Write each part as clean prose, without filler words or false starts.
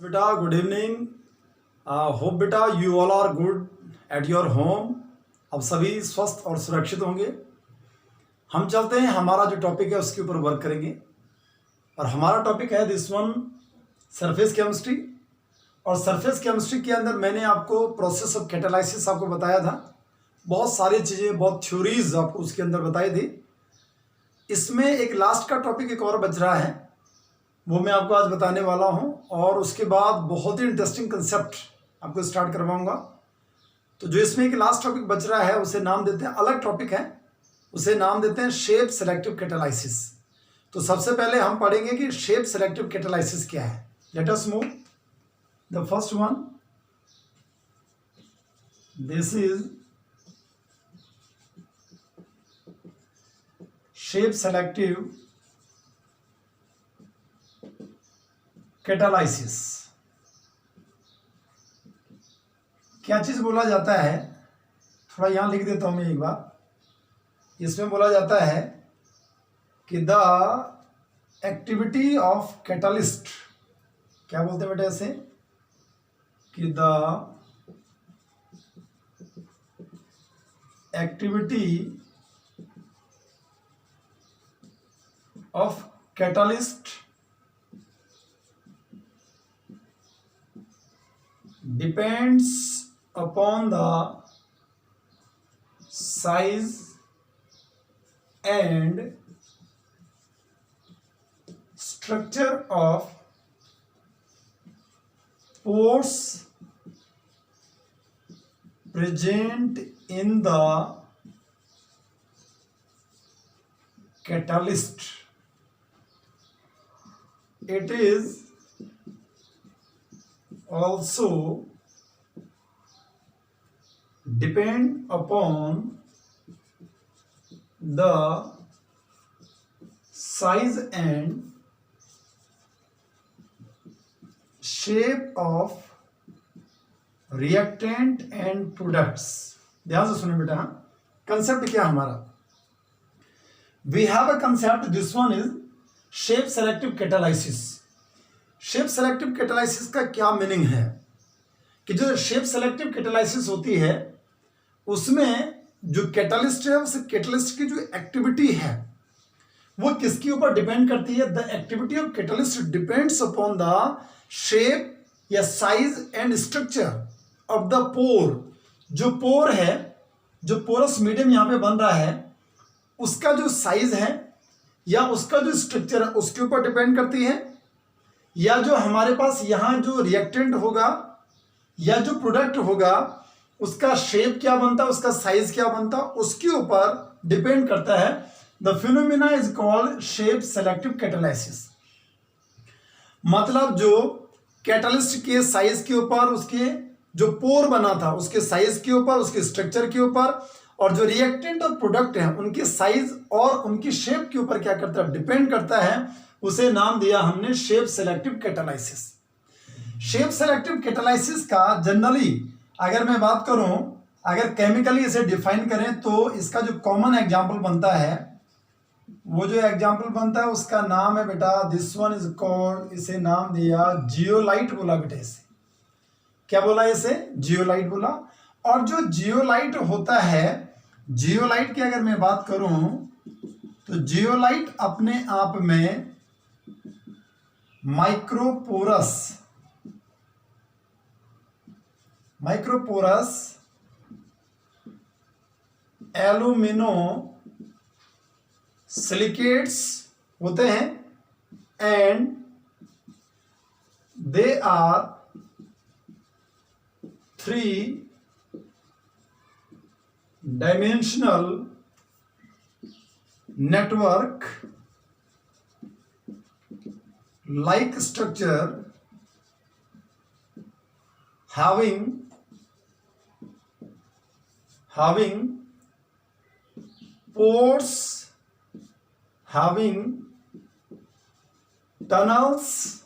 बेटा good evening. Hope बेटा you all are good at your home. अब सभी स्वस्थ और सुरक्षित होंगे। हम चलते हैं, हमारा जो टॉपिक है उसके ऊपर वर्क करेंगे और हमारा टॉपिक है दिस वन, सरफेस केमिस्ट्री। और सरफेस केमिस्ट्री के अंदर मैंने आपको प्रोसेस ऑफ कैटालाइसिस आपको बताया था। बहुत सारी चीज़ें, बहुत थ्योरीज आपको उसके अंदर बताई थी। इसमें एक लास्ट का टॉपिक एक और बच रहा है, वो मैं आपको आज बताने वाला हूं। और उसके बाद बहुत ही इंटरेस्टिंग कंसेप्ट आपको स्टार्ट करवाऊंगा। तो जो इसमें एक लास्ट टॉपिक बच रहा है उसे नाम देते हैं, अलग टॉपिक है, उसे नाम देते हैं शेप सेलेक्टिव कैटालाइसिस। तो सबसे पहले हम पढ़ेंगे कि शेप सेलेक्टिव कैटालाइसिस क्या है। Let us move the first one. This is shape selective catalysis. क्या चीज बोला जाता है, थोड़ा यहां लिख देता हूं मैं एक बार। इसमें बोला जाता है कि द एक्टिविटी ऑफ कैटालिस्ट, क्या बोलते हैं बेटा ऐसे, कि the activity of catalyst depends upon the size and structure of pores present in the catalyst. It is also depend upon the size and shape of reactant and products. ध्यान से सुनो बेटा, कंसेप्ट क्या हमारा, we have a concept, this one is shape selective catalysis. Shape selective catalysis का क्या meaning है कि जो शेप सेलेक्टिव कैटालाइसिस होती है उसमें जो कैटालिस्ट है, उस कैटालिस्ट की जो एक्टिविटी है वो किसके ऊपर डिपेंड करती है। The activity of catalyst depends upon the shape या size and structure of the pore. जो पोर है, जो पोरस मीडियम यहां पे बन रहा है, उसका जो साइज है या उसका जो स्ट्रक्चर है उसके ऊपर डिपेंड करती है, या जो हमारे पास यहां जो रिएक्टेंट होगा या जो प्रोडक्ट होगा उसका शेप क्या बनता है, उसका साइज क्या बनता है, उसके ऊपर डिपेंड करता है। The phenomena is called shape selective catalysis. मतलब जो कैटालिस्ट के साइज के ऊपर, उसके जो पोर बना था उसके साइज के ऊपर, उसके स्ट्रक्चर के ऊपर, और जो रिएक्टेंट और प्रोडक्ट है उनके साइज और उनकी शेप के ऊपर क्या करता है, डिपेंड करता है। उसे नाम दिया हमने shape selective catalysis. Shape selective catalysis का जनरली अगर मैं बात करूं, अगर केमिकली इसे डिफाइन करें तो इसका जो कॉमन एग्जांपल बनता है, वो जो एग्जांपल बनता है उसका नाम है बेटा, दिस वन इज कॉल्ड, इसे नाम दिया जियोलाइट बोला बेटा। इसे क्या बोला, इसे जियोलाइट बोला। और जो जियोलाइट होता है, जियोलाइट की अगर मैं बात करूं तो जियोलाइट अपने आप में माइक्रोपोरस एल्यूमिनो सिलिकेट्स होते हैं and they are 3-dimensional network like structure having pores, having tunnels,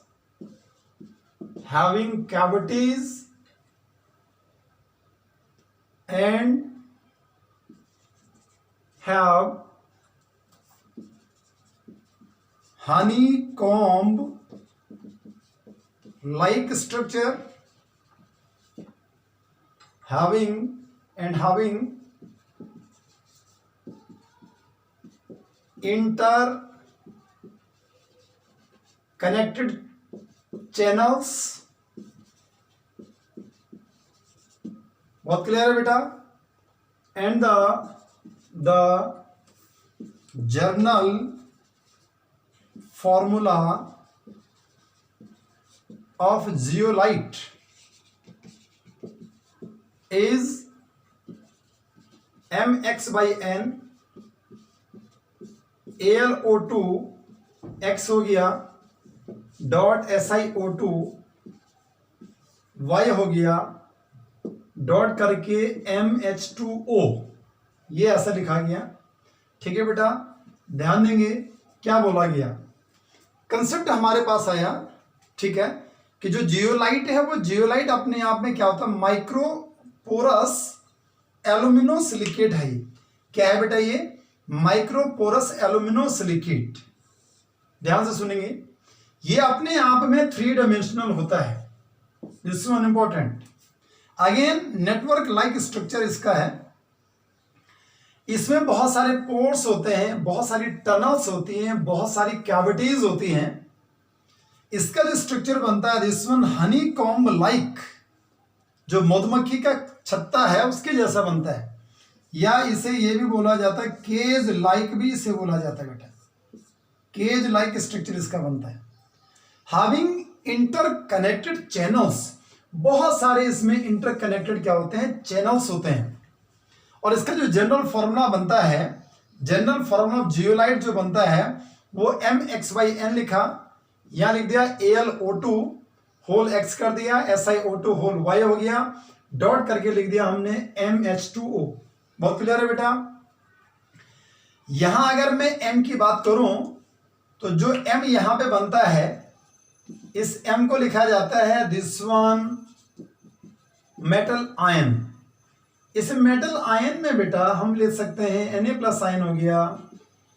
having cavities and have honeycomb like structure having interconnected channels, बहुत क्लियर है बेटा, and the journal formula of zeolite is mx by n, AlO2 x हो गया dot SiO2 y हो गया dot करके MH2O, ये ऐसा लिखा गया। ठीक है बेटा, ध्यान देंगे क्या बोला गया। कंसेप्ट हमारे पास आया, ठीक है, कि जो जियोलाइट है वो जियोलाइट अपने आप में क्या होता है, माइक्रोपोरस एल्यूमिनोसिलिकेट है। क्या है बेटा ये, माइक्रोपोरस एल्यूमिनोसिलिकेट। ध्यान से सुनेंगे, ये अपने आप में 3 डायमेंशनल होता है। This one important. Again network like structure इसका है। इसमें बहुत सारे पोर्स होते हैं, बहुत सारी टनल्स होती हैं, बहुत सारी कैविटीज होती हैं। इसका जो स्ट्रक्चर बनता है this one Honey comb like, जो मधुमक्खी का छत्ता है उसके जैसा बनता है, या इसे ये भी बोला जाता है केज लाइक, भी इसे बोला जाता है बेटा, केज लाइक स्ट्रक्चर इसका बनता है। हैविंग इंटरकनेक्टेड चैनल्स, बहुत सारे इसमें इंटरकनेक्टेड क्या होते हैं, चैनल्स होते हैं। और इसका जो जनरल फॉर्मूला बनता है, जनरल फॉर्मूला ऑफ जियोलाइट जो बनता है वो mx/n लिखा, यहां लिख दिया AlO2 होल x कर दिया, SiO2 होल y हो गया, डॉट करके लिख दिया हमने MH2O। बहुत क्लियर है बेटा। यहां अगर मैं m की बात करूं तो जो m यहां पे बनता है, इस m को लिखा जाता है दिस वन मेटल आयन। इस मेटल आयन में बेटा हम ले सकते हैं Na+ आयन हो गया,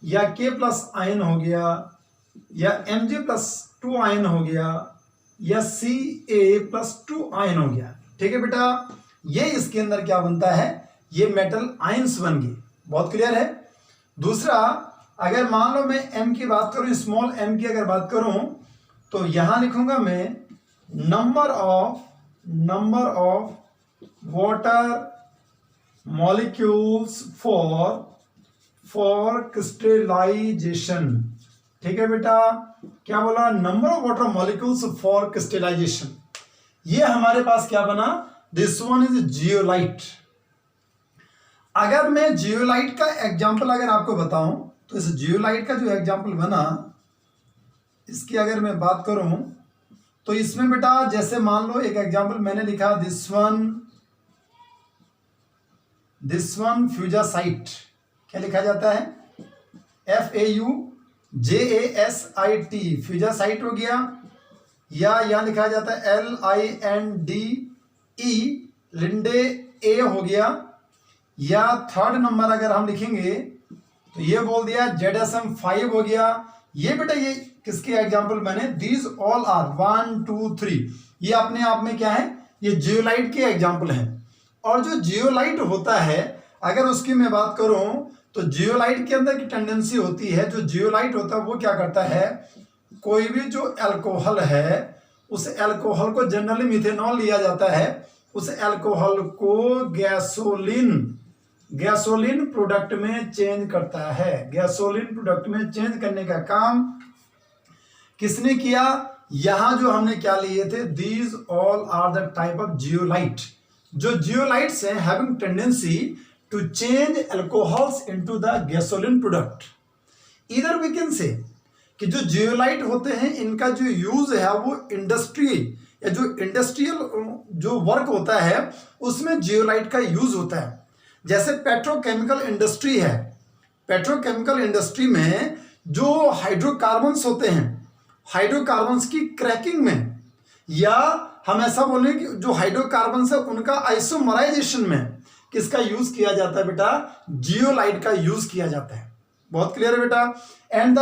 या K+ आयन हो गया, या Mg+2 आयन हो गया, या Ca+2 आयन हो गया। ठीक है बेटा, ये इसके अंदर क्या बनता है, ये मेटल आयंस बन गए। बहुत क्लियर है। दूसरा, अगर मान लो मैं m की बात करूं, स्मॉल m की अगर बात करूं तो यहां लिखूंगा मैं number of water molecules for crystallisation. ठीक है बेटा, क्या बोला, number of water molecules for crystallisation. ये हमारे पास क्या बना, दिस वन इज जियोलाइट। अगर मैं जियोलाइट का एग्जांपल अगर आपको बताऊं तो इस जियोलाइट का जो एग्जांपल बना, इसकी अगर मैं बात करूं तो इसमें बेटा जैसे मान लो एक एग्जांपल मैंने लिखा, दिस वन फ्यूजासाइट। क्या लिखा जाता है, FAUJASIT, फ्यूजासाइट हो गया, या यहां लिखा जाता है LINDE, लिंडे ए हो गया, या थर्ड नंबर अगर हम लिखेंगे तो ये बोल दिया ZSM5 हो गया। ये बेटा ये किसके एग्जाम्पल मैंने, दीज ऑल आर 1 2 3, ये अपने आप में क्या है, ये जियोलाइट के एग्जाम्पल हैं। और जो जियोलाइट होता है अगर उसकी मैं बात करूं तो जियोलाइट के अंदर की टेंडेंसी होती है, जो जियोलाइट होता है वो क्या करता है, कोई भी जो अल्कोहल है उस अल्कोहल को जनरली मिथेनॉल लिया जाता है, उस अल्कोहल को गैसोलीन प्रोडक्ट में चेंज करता है। गैसोलीन प्रोडक्ट में चेंज करने का काम किसने किया, यहां जो हमने क्या लिए थे, these all are the type of zeolite. जो जियोलाइट्स हैं having tendency to change alcohols into the gasoline product. इधर वी कैन से कि जो जियोलाइट होते हैं इनका जो यूज है वो इंडस्ट्री या जो इंडस्ट्रियल जो वर्क होता है उसमें जियोलाइट का यूज होता है। जैसे पेट्रोकेमिकल इंडस्ट्री है, पेट्रोकेमिकल इंडस्ट्री में जो हाइड्रोकार्बन्स होते हैं, हाइड्रोकार्बन्स की क्रैकिंग में, या हम ऐसा बोलें कि जो हाइड्रोकार्बन्स है उनका आइसोमराइजेशन में किसका यूज किया जाता है बेटा, जियोलाइट का यूज किया जाता है। बहुत क्लियर है बेटा। एंड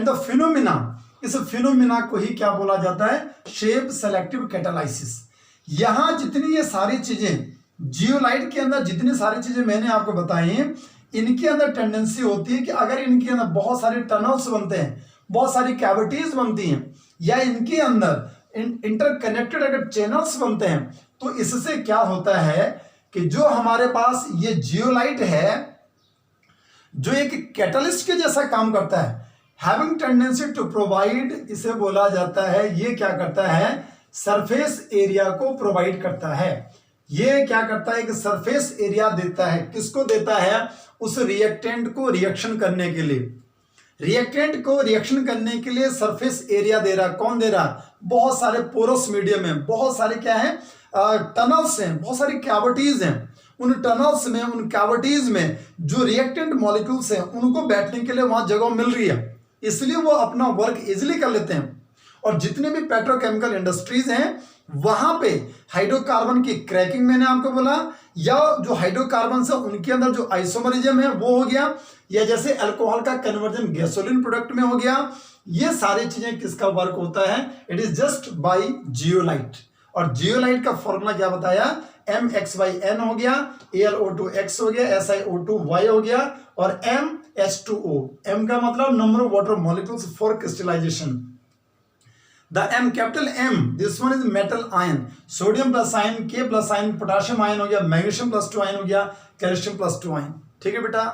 द फिनोमिना इस फिनोमिना को ही क्या बोला जाता है, शेप सेलेक्टिव कैटालाइसिस। यहां जितनी ये सारी चीजें जियोलाइट के अंदर, जितनी सारी चीजें मैंने आपको बताई हैं, इनके अंदर टेंडेंसी होती है कि अगर इनके अंदर बहुत सारे टनल्स बनते हैं, बहुत सारी कैविटीज बनती हैं, या इनके अंदर इंटरकनेक्टेड अगर चैनल्स बनते हैं, तो इससे क्या होता है कि जो हमारे पास ये जियोलाइट है, जो एक कैटलिस्ट के जैसा काम करता है, हैविंग टेंडेंसी टू प्रोवाइड, इसे बोला जाता है, ये क्या करता है, सरफेस एरिया को प्रोवाइड करता है। ये क्या करता है कि सरफेस एरिया देता है, किसको देता है, उस रिएक्टेंट को रिएक्शन करने के लिए। रिएक्टेंट को रिएक्शन करने के लिए सरफेस एरिया दे रहा, कौन दे रहा, बहुत सारे पोरस मीडियम है, बहुत सारे क्या है, टनल्स हैं, बहुत सारी कैविटीज हैं। उन टनल्स में, उन कैविटीज में जो रिएक्टेंट मॉलिक्यूल्स हैं, उनको बैठने के लिए वहां जगह मिल रही है, इसलिए वो अपना वर्क इजिली कर लेते हैं। और जितने भी पेट्रोकेमिकल इंडस्ट्रीज हैं, वहां पे हाइड्रोकार्बन की क्रैकिंग मैंने आपको बोला, या जो हाइड्रोकार्बन है उनके अंदर जो आइसोमरिज्म है वो हो गया, या जैसे अल्कोहल का कन्वर्जन गैसोलिन प्रोडक्ट में हो गया। ये सारी चीजें किसका वर्क होता है, it is just by zeolite. और जियोलाइट का फॉर्मूला क्या बताया, MX/N हो गया, AlO2X हो गया, SiO2Y हो गया, और MH2O। M का मतलब number of water molecules for crystallisation. The M, capital M, this one is metal ion, sodium plus ion, K plus ion, potassium ion हो गया, magnesium plus 2 ion हो गया, calcium plus 2 ion। ठीक है बेटा,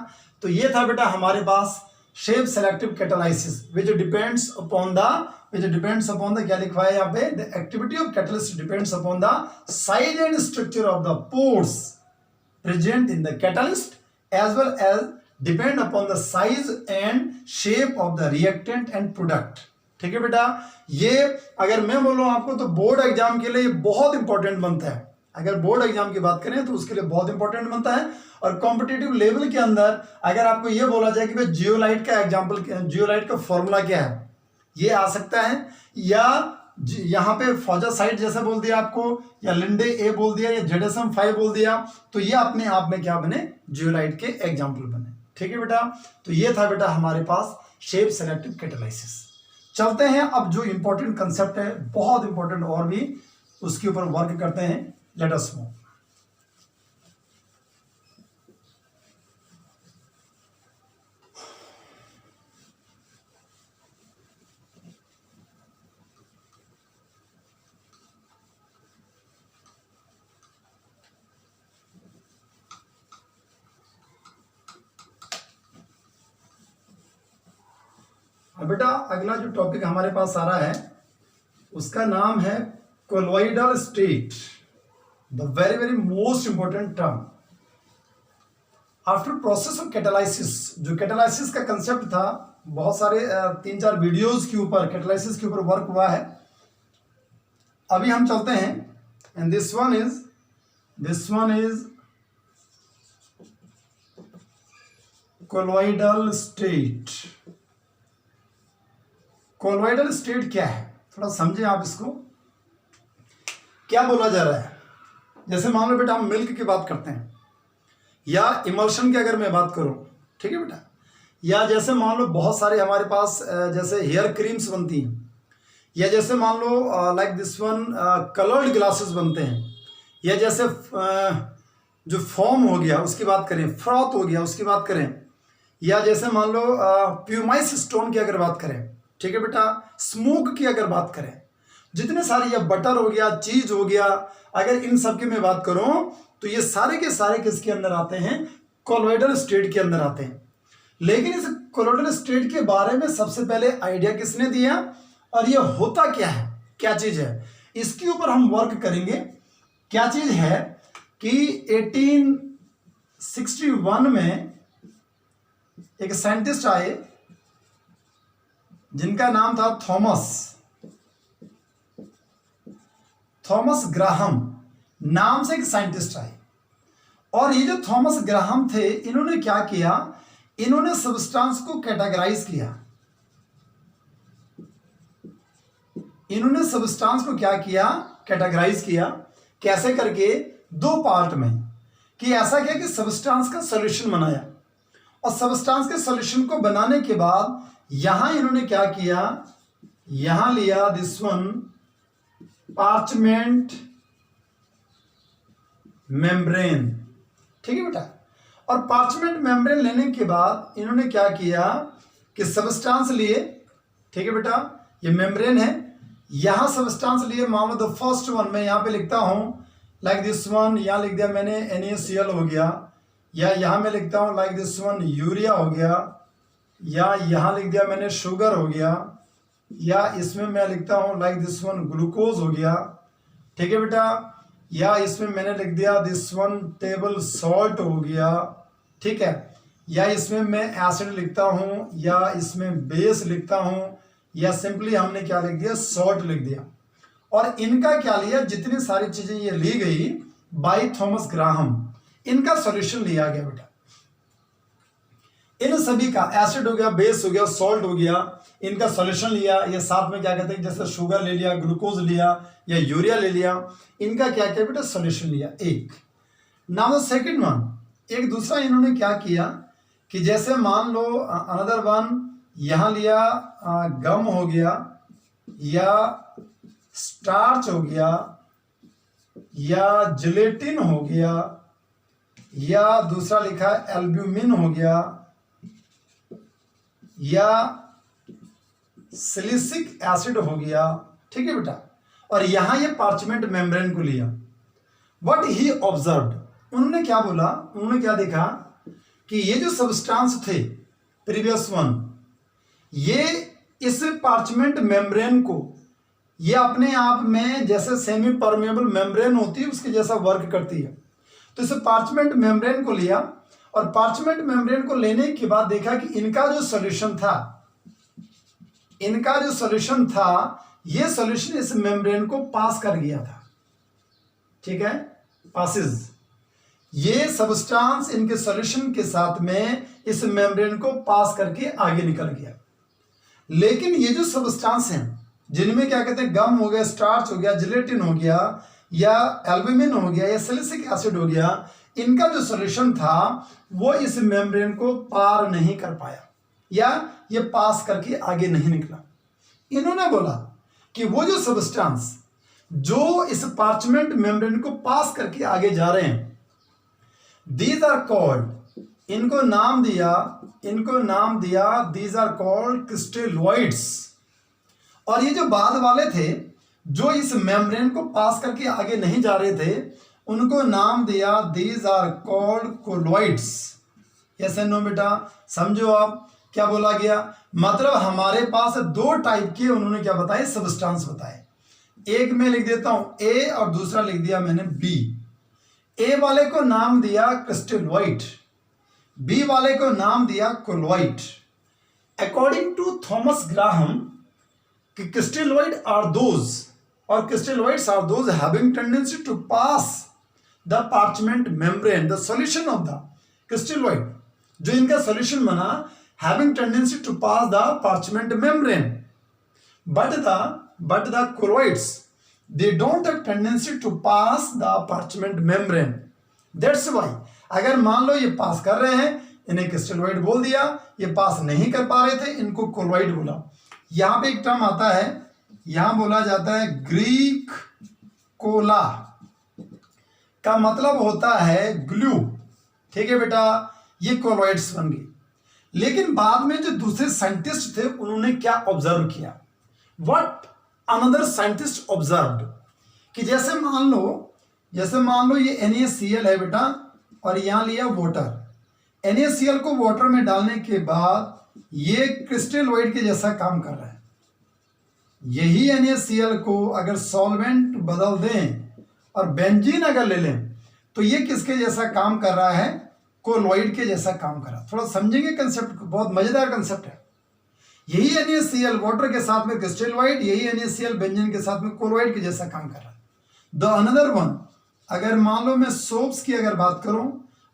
तो ये था बेटा हमारे पास shape selective catalysis which depends upon the क्या लिखा है यहाँ पे, the activity of catalyst depends upon the size and structure of the pores present in the catalyst as well as depend upon the size and shape of the reactant and product। ठीक है बेटा, ये अगर मैं बोलूं आपको तो board exam के लिए ये बहुत इंपॉर्टेंट बनता है। अगर बोर्ड एग्जाम की बात करें तो उसके लिए बहुत इंपॉर्टेंट बनता है। और कॉम्पिटिटिव लेवल के अंदर अगर आपको ये बोला जाए कि भाई जियोलाइट का एग्जांपल, जियोलाइट का फॉर्मूला क्या है, ये आ सकता है, या यहाँ पे फॉजासाइट जैसा बोल दिया आपको, या लिंडे ए बोल दिया, या ZSM5 बोल दिया, तो ये अपने आप में क्या बने, जियोलाइट के एग्जाम्पल बने। ठीक है बेटा, तो ये था बेटा हमारे पास शेप सेलेक्टिव कैटालाइसिस। चलते हैं अब जो इंपॉर्टेंट कंसेप्ट है, बहुत इंपॉर्टेंट, और भी उसके ऊपर वर्क करते हैं। Let us move. बेटा अगला जो टॉपिक हमारे पास आ रहा है उसका नाम है colloidal state, the very very most important term. After process of catalysis, जो कैटालाइसिस का कंसेप्ट था, बहुत सारे 3-4 वीडियोस के ऊपर कैटालाइसिस के ऊपर वर्क हुआ है। अभी हम चलते हैं, and this one is colloidal state. Colloidal state क्या है, थोड़ा समझें आप इसको, क्या बोला जा रहा है। जैसे मान लो बेटा हम मिल्क की बात करते हैं, या इमल्शन की अगर मैं बात करूं, ठीक है बेटा, या जैसे मान लो बहुत सारे हमारे पास जैसे हेयर क्रीम्स बनती हैं, या जैसे मान लो like this one coloured glasses बनते हैं, या जैसे जो फॉर्म हो गया उसकी बात करें, फ्रॉथ हो गया उसकी बात करें, या जैसे मान लो प्यूमाइस स्टोन की अगर बात करें, ठीक है बेटा, स्मोक की अगर बात करें, जितने सारे, या बटर हो गया, चीज हो गया, अगर इन सब की मैं बात करूं तो ये सारे के सारे किसके अंदर आते हैं, कोलॉइडल स्टेट के अंदर आते हैं। लेकिन इस कोलॉइडल स्टेट के बारे में सबसे पहले आइडिया किसने दिया, और ये होता क्या है, क्या चीज है, इसके ऊपर हम वर्क करेंगे। क्या चीज है कि 1861 में एक साइंटिस्ट आए जिनका नाम था थॉमस ग्राहम नाम से एक साइंटिस्ट आए। और ये जो थॉमस ग्राहम थे, इन्होंने क्या किया, इन्होंने सब्सटेंस को कैटेगराइज किया। इन्होंने सब्सटेंस को क्या किया, कैटेगराइज किया। कैसे करके, 2 पार्ट में, कि ऐसा किया कि सब्सटेंस का सॉल्यूशन बनाया, और सब्सटेंस के सॉल्यूशन को बनाने के बाद यहां इन्होंने क्या किया, यहां लिया दिस वन पार्चमेंट मेम्ब्रेन, ठीक है बेटा। और पार्चमेंट मेम्ब्रेन लेने के बाद इन्होंने क्या किया कि सबस्टांस लिए, ठीक है बेटा, ये मेम्ब्रेन है, यहां सबस्टांस लिए। मान लो द फर्स्ट वन मैं यहां पे लिखता हूं लाइक दिस वन, यहां लिख दिया मैंने NaCl हो गया, या यहां मैं लिखता हूं लाइक दिस वन यूरिया हो गया, या यहां लिख दिया मैंने शुगर हो गया, या इसमें मैं लिखता हूं लाइक दिस वन ग्लूकोज हो गया, ठीक है बेटा, या इसमें मैंने लिख दिया दिस वन टेबल सॉल्ट हो गया, ठीक है, या इसमें मैं एसिड लिखता हूं, या इसमें बेस लिखता हूं, या सिंपली हमने क्या लिख दिया सॉल्ट लिख दिया। और इनका क्या लिया, जितनी सारी चीजें ये ली गई बाय थॉमस ग्राहम, इनका सॉल्यूशन लिया गया बेटा। इन सभी का एसिड हो गया, बेस हो गया, सॉल्ट हो गया, इनका सॉल्यूशन लिया। ये साथ में क्या कहते हैं, जैसे शुगर ले लिया, ग्लूकोज लिया, या यूरिया ले लिया, इनका क्या किया बेटा सॉल्यूशन लिया एक। नाउ द सेकंड वन, एक दूसरा इन्होंने क्या किया कि जैसे मान लो अनदर वन यहां लिया गम हो गया, या स्टार्च हो गया, या जिलेटिन हो गया, या दूसरा लिखा एल्ब्यूमिन हो गया, या सिलिसिक एसिड हो गया, ठीक है बेटा। और यहां ये पार्चमेंट मेम्ब्रेन को लिया। व्हाट ही ऑब्जर्व्ड, उन्होंने क्या बोला, उन्होंने क्या देखा कि ये जो सब्सटेंस थे प्रीवियस वन, ये इस पार्चमेंट मेम्ब्रेन को, ये अपने आप में जैसे सेमी परमेबल मेम्ब्रेन होती है उसके जैसा वर्क करती है। तो इस पार्चमेंट मेम्ब्रेन को लिया, और पार्चमेंट मेम्ब्रेन को लेने के बाद देखा कि इनका जो सॉल्यूशन था, इनका जो सॉल्यूशन था, ये सॉल्यूशन इस मेम्ब्रेन को पास कर गया था, ठीक है, पासिस। ये सबस्टांस इनके सॉल्यूशन के साथ में इस मेम्ब्रेन को पास करके आगे निकल गया। लेकिन ये जो सबस्टांस हैं जिनमें क्या कहते हैं गम हो गया, स्टार्च हो गया, जिलेटिन हो गया, या एल्ब्यूमिन हो गया, या सिलिसिक एसिड हो गया, इनका जो सॉल्यूशन था वो इस मेम्ब्रेन को पार नहीं कर पाया, या ये पास करके आगे नहीं निकला। इन्होंने बोला कि वो जो सबस्टांस जो इस पार्चमेंट मेम्ब्रेन को पास करके आगे जा रहे हैं, दीज आर कॉल्ड, इनको नाम दिया दीज आर कॉल्ड क्रिस्टलोइड्स। और ये जो बाद वाले थे जो इस मेम्ब्रेन को पास करके आगे नहीं जा रहे थे, उनको नाम दिया these are called colloids. Yes and no बेटा, समझो आप क्या बोला गया, मतलब हमारे पास दो टाइप के उन्होंने क्या बताए सबस्टांस बताए। एक में लिख देता हूं ए और दूसरा लिख दिया मैंने बी। ए वाले को नाम दिया क्रिस्टलोइड, बी वाले को नाम दिया colloid. According to Thomas Graham, crystalloid are those, or crystalloids are those having tendency to pass the parchment membrane, the solution of the crystalloid, जो इनका solution बना having tendency to pass the parchment membrane, but the colloids they don't have tendency to pass the parchment membrane. That's why अगर मान लो ये पास कर रहे हैं, इन्हें क्रिस्टलोइड बोल दिया, ये पास नहीं कर पा रहे थे, इनको कोलॉइड बोला। यहां पे एक टर्म आता है, यहां बोला जाता है ग्रीक कोला, का मतलब होता है ग्लू, ठीक है बेटा, ये कोलॉइड्स बन गए। लेकिन बाद में जो दूसरे साइंटिस्ट थे उन्होंने क्या ऑब्जर्व किया, व्हाट अनदर साइंटिस्ट ऑब्जर्व्ड, कि जैसे मान लो ये NaCl है बेटा, और यहां लिया वाटर। NaCl को वाटर में डालने के बाद ये क्रिस्टलोइड के जैसा काम कर रहा है। यही NaCl को अगर सॉल्वेंट बदल दें और बेंजीन अगर ले लें तो ये किसके जैसा काम कर रहा है, कोलॉइड के जैसा काम कर रहा है। थोड़ा समझेंगे कंसेप्ट को, बहुत मजेदार कंसेप्ट है। यही NaCl वाटर के साथ में क्रिस्टलोइड, यही NaCl बेंजीन के साथ में कोलॉइड के जैसा काम कर रहा है। द अनदर वन, अगर मान लो मैं सोप्स की अगर बात करूं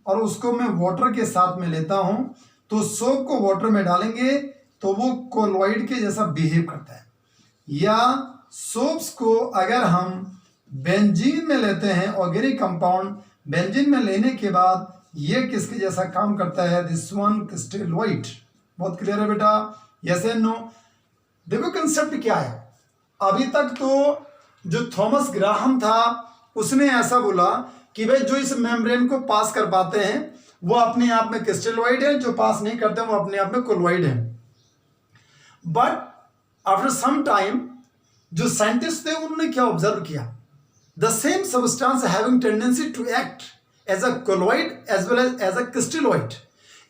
और उसको मैं वाटर के साथ में लेता हूं, तो सोप को वाटर में डालेंगे तो वो कोलॉइड के जैसा बिहेव करता है। या सोप्स को अगर हम बेंजीन में लेते हैं, ऑर्गेनिक कंपाउंड बेंजीन में लेने के बाद ये किसके जैसा काम करता है, दिस वन क्रिस्टलोइड। बहुत क्लियर है बेटा, यस एंड नो। देखो कंसेप्ट क्या है। अभी तक तो जो थॉमस ग्राहम था उसने ऐसा बोला कि भाई जो इस मेम्ब्रेन को पास कर पाते हैं वो अपने आप में क्रिस्टलोइड है, जो पास नहीं करते वो अपने आप में कोलॉइड है। बट आफ्टर सम टाइम जो साइंटिस्ट थे उन्होंने क्या ऑब्जर्व किया, the same substance having tendency to act as a colloid as well as a crystalloid.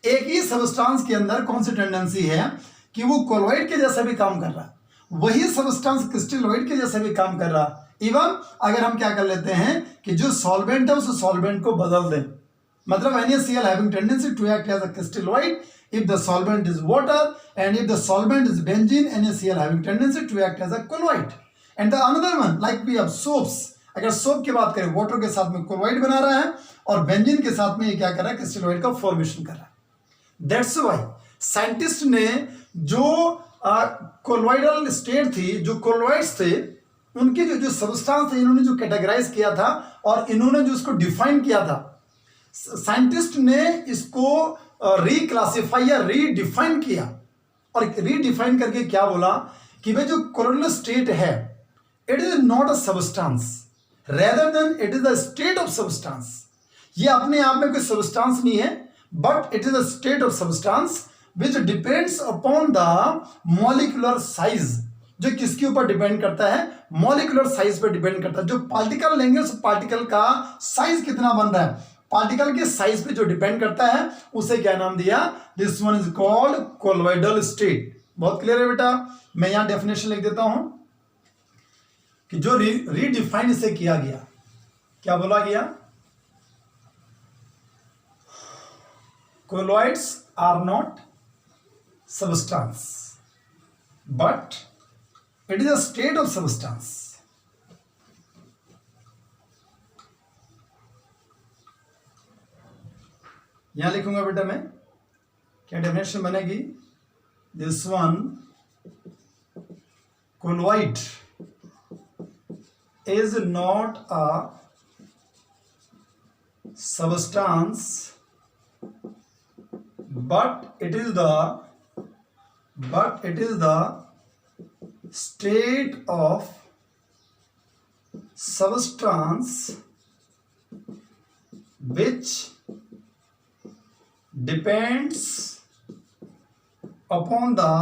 एक ही सब्सटेंस के अंदर कौन सी टेंडेंसी है कि वो कोलॉइड के जैसा भी काम कर रहा है, वही सब्सटेंस क्रिस्टलोइड के जैसा भी काम कर रहा। इवन अगर हम क्या कर लेते हैं कि जो सॉल्वेंट है उस सॉल्वेंट को बदल दें, मतलब NaCl having tendency to act as a crystalloid if the solvent is water, and if the solvent is benzene, NaCl having tendency to act as a colloid. And the another one like we have soaps, अगर soap की बात करें water के साथ में colloid बना रहा है और बेंजीन के साथ में ये क्या कर रहा है, क्रिस्टलोइड का फॉर्मेशन कर रहा है। दैट्स व्हाई साइंटिस्ट ने जो कोलॉइडल स्टेट थी, जो कोलॉइड्स थे, उनके जो सब्सटेंस थे इन्होंने जो कैटेगराइज किया था और इन्होंने जो इसको डिफाइन किया था, साइंटिस्ट ने इसको रिक्लासिफाई या रीडिफाइन किया। और रीडिफाइन करके क्या बोला कि भाई जो कोलॉइडल स्टेट है it is not a substance rather than it is a state of substance. ये अपने आप में कोई सब्सटेंस नहीं है, but it is a state of substance which depends upon the molecular size. जो किसके ऊपर डिपेंड करता है, मॉलिक्यूलर साइज पर डिपेंड करता है। जो पार्टिकल लेंगे उस पार्टिकल का साइज कितना बन रहा है, पार्टिकल के साइज पे जो डिपेंड करता है उसे क्या नाम दिया, this one is called colloidal state. बहुत क्लियर है बेटा। मैं यहां डेफिनेशन लिख देता हूं कि जो रीडिफाइन इसे किया गया, क्या बोला गया, colloids are not substance but it is a state of substance. यहां लिखूंगा बेटा मैं, क्या डेफिनेशन बनेगी, this one colloid is not a substance but it is the state of substance which depends upon the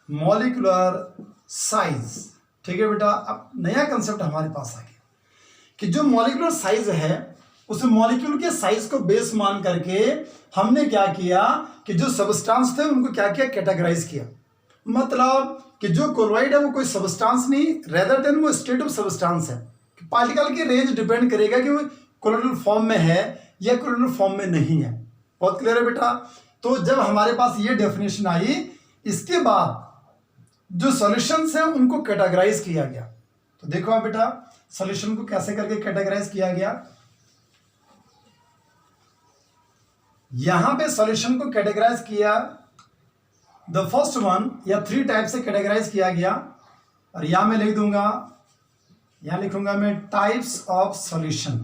molecular size। ठीक है बेटा। अब नया कंसेप्ट हमारे पास आ गया कि जो मॉलिक्यूलर साइज है उस मॉलिक्यूल के साइज को बेस मान करके हमने क्या किया कि जो सब्सटेंस थे उनको क्या किया, कैटेगराइज किया। मतलब कि जो कोलॉइड है वो कोई सब्सटेंस नहीं, रेदर देन वो स्टेट ऑफ सब्सटेंस है। पार्टिकल की रेंज डिपेंड करेगा कि वो कोलॉइडल फॉर्म में है या कोलॉइडल फॉर्म में नहीं है। बहुत क्लियर है बेटा। तो जब हमारे पास ये डेफिनेशन आई, इसके बाद जो सॉल्यूशंस हैं उनको कैटेगराइज किया गया। तो देखो आप बेटा सॉल्यूशन को कैसे करके कैटेगराइज किया गया। यहां पे सॉल्यूशन को कैटेगराइज किया, द फर्स्ट वन या 3 टाइप से कैटेगराइज किया गया। और यहां मैं लिख दूंगा, यहां लिखूंगा मैं टाइप्स ऑफ सॉल्यूशन।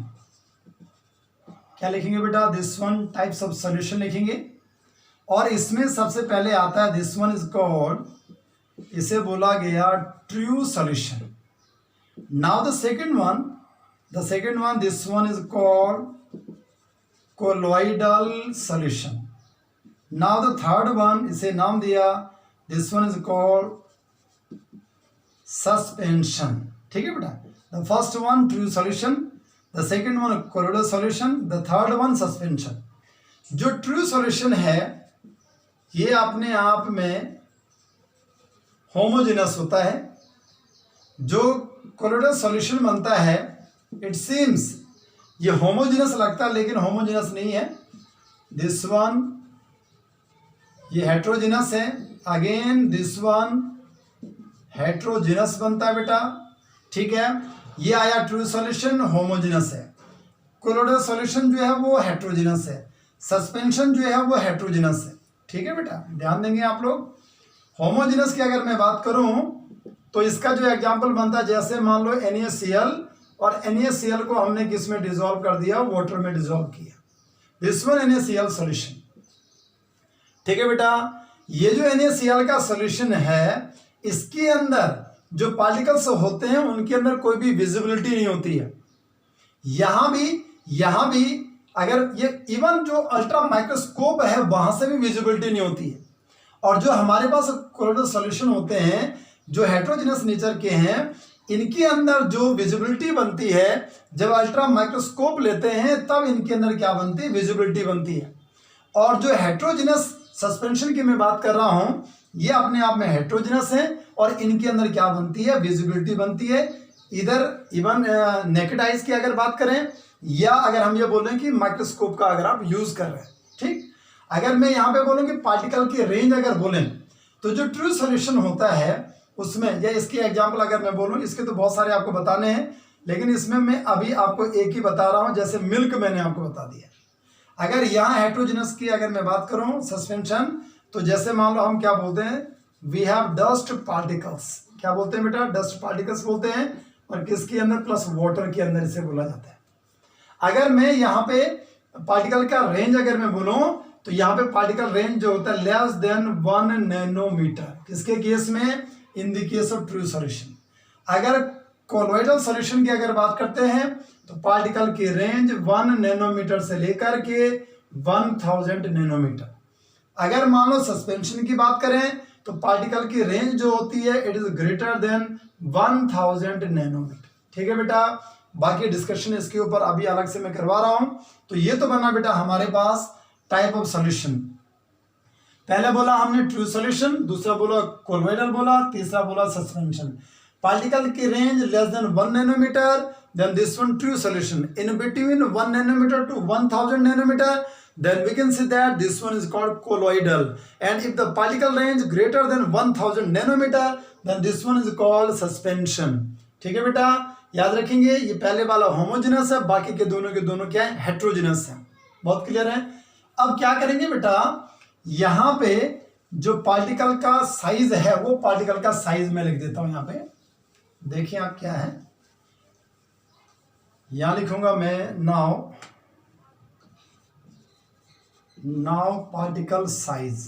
क्या लिखेंगे बेटा, this one types of solution लिखेंगे। और इसमें सबसे पहले आता है दिस वन इज कॉल्ड, इसे बोला गया true solution. Now the second one this one is called colloidal solution. Now the third one, इसे नाम दिया, this one is called suspension. ठीक है बेटा। The first one true solution, the second one colloidal solution, the third one suspension. जो true solution है ये अपने आप में होमोजेनस होता है। जो कोलॉइडल सॉल्यूशन बनता है इट सीम्स ये होमोजेनस लगता है लेकिन होमोजेनस नहीं है। दिस वन ये हेट्रोजेनस है, अगेन दिस वन हेट्रोजेनस बनता है बेटा। ठीक है, ये आया ट्रू सॉल्यूशन, होमोजेनस है। कोलॉइडल सॉल्यूशन जो है वो हेट्रोजेनस है, सस्पेंशन जो है वो हेट्रोजेनस है। ठीक है बेटा, ध्यान देंगे आप लोग। होमोजेनस की अगर मैं बात करूं तो इसका जो एग्जांपल बनता है, जैसे मान लो NaCl, और NaCl को हमने किस में डिसॉल्व कर दिया, वाटर में डिसॉल्व किया। This one NaCl solution. ठीक है बेटा। ये जो NaCl का सॉल्यूशन है, इसके अंदर जो पार्टिकल्स होते हैं उनके अंदर कोई भी विजिबिलिटी नहीं होती है। यहां भी अगर ये इवन जो अल्ट्रा माइक्रोस्कोप है वहां से भी विजिबिलिटी नहीं होती है। और जो हमारे पास कोलोइडल सॉल्यूशन होते हैं जो हेट्रोजेनस नेचर के हैं, इनके अंदर जो विजिबिलिटी बनती है जब अल्ट्रा माइक्रोस्कोप लेते हैं तब इनके अंदर क्या बनती है, विजिबिलिटी बनती है। और जो हेट्रोजेनस सस्पेंशन की मैं बात कर रहा हूं, ये अपने आप में हेट्रोजेनस है और इनके अंदर क्या बनती है, विजिबिलिटी बनती है। इधर इवन नेकेड आइज की अगर बात करें या अगर हम ये बोलें कि माइक्रोस्कोप का अगर आप यूज कर रहे हैं, ठीक। अगर मैं यहाँ पे बोलूँ कि पार्टिकल की रेंज अगर बोलें तो जो ट्रू सॉल्यूशन होता है उसमें, या इसकी एग्जांपल अगर मैं बोलूँ, इसके तो बहुत सारे आपको बताने हैं लेकिन इसमें मैं अभी आपको एक ही बता रहा हूँ। जैसे मिल्क मैंने आपको बता दिया। अगर यहाँ हेट्रोजेनस की अगर मैं बात करूँ सस्पेंशन, तो जैसे मान लो हम क्या बोलते हैं, वी हैव डस्ट पार्टिकल्स। क्या बोलते हैं बेटा, डस्ट पार्टिकल्स बोलते हैं। और किसके अंदर, प्लस वाटर के अंदर इसे बोला जाता है। अगर मैं यहाँ पे पार्टिकल का रेंज अगर मैं बोलूँ तो यहाँ पे पार्टिकल रेंज जो होता है लेस देन 1 नैनोमीटर, किसके केस में, in the case of true solution. अगर कोलोइडल सॉल्यूशन की अगर बात करते हैं तो पार्टिकल की रेंज 1 नैनोमीटर से लेकर के 1000 नैनोमीटर। अगर मान लो सस्पेंशन की बात करें तो पार्टिकल की रेंज जो होती है it is greater than 1000 nanometre. ठीक है बेटा, बाकी डिस्कशन इसके ऊपर अभी अलग से मैं करवा रहा हूं। तो ये तो बना बेटा हमारे पास टाइप ऑफ सॉल्यूशन। पहले बोला हमने ट्रू सॉल्यूशन, दूसरा बोला कोलोइडल बोला, तीसरा बोला सस्पेंशन। पार्टिकल की range less than 1 nanometre, then this one true solution in between 1 nanometre to 1000 nanometre, then we can say that this one is called colloidal. And if the particle range greater than 1000 nanometer, then this one is called suspension. ठीक है बेटा, याद रखेंगे ये पहले वाला homogeneous है, बाकी के दोनों क्या है, हेट्रोजेनस है। बहुत क्लियर है। अब क्या करेंगे बेटा, यहां पे जो पार्टिकल का साइज है वो पार्टिकल का साइज मैं लिख देता हूं। यहां पे देखिए आप क्या है, यहां लिखूंगा मैं नाउ पार्टिकल साइज।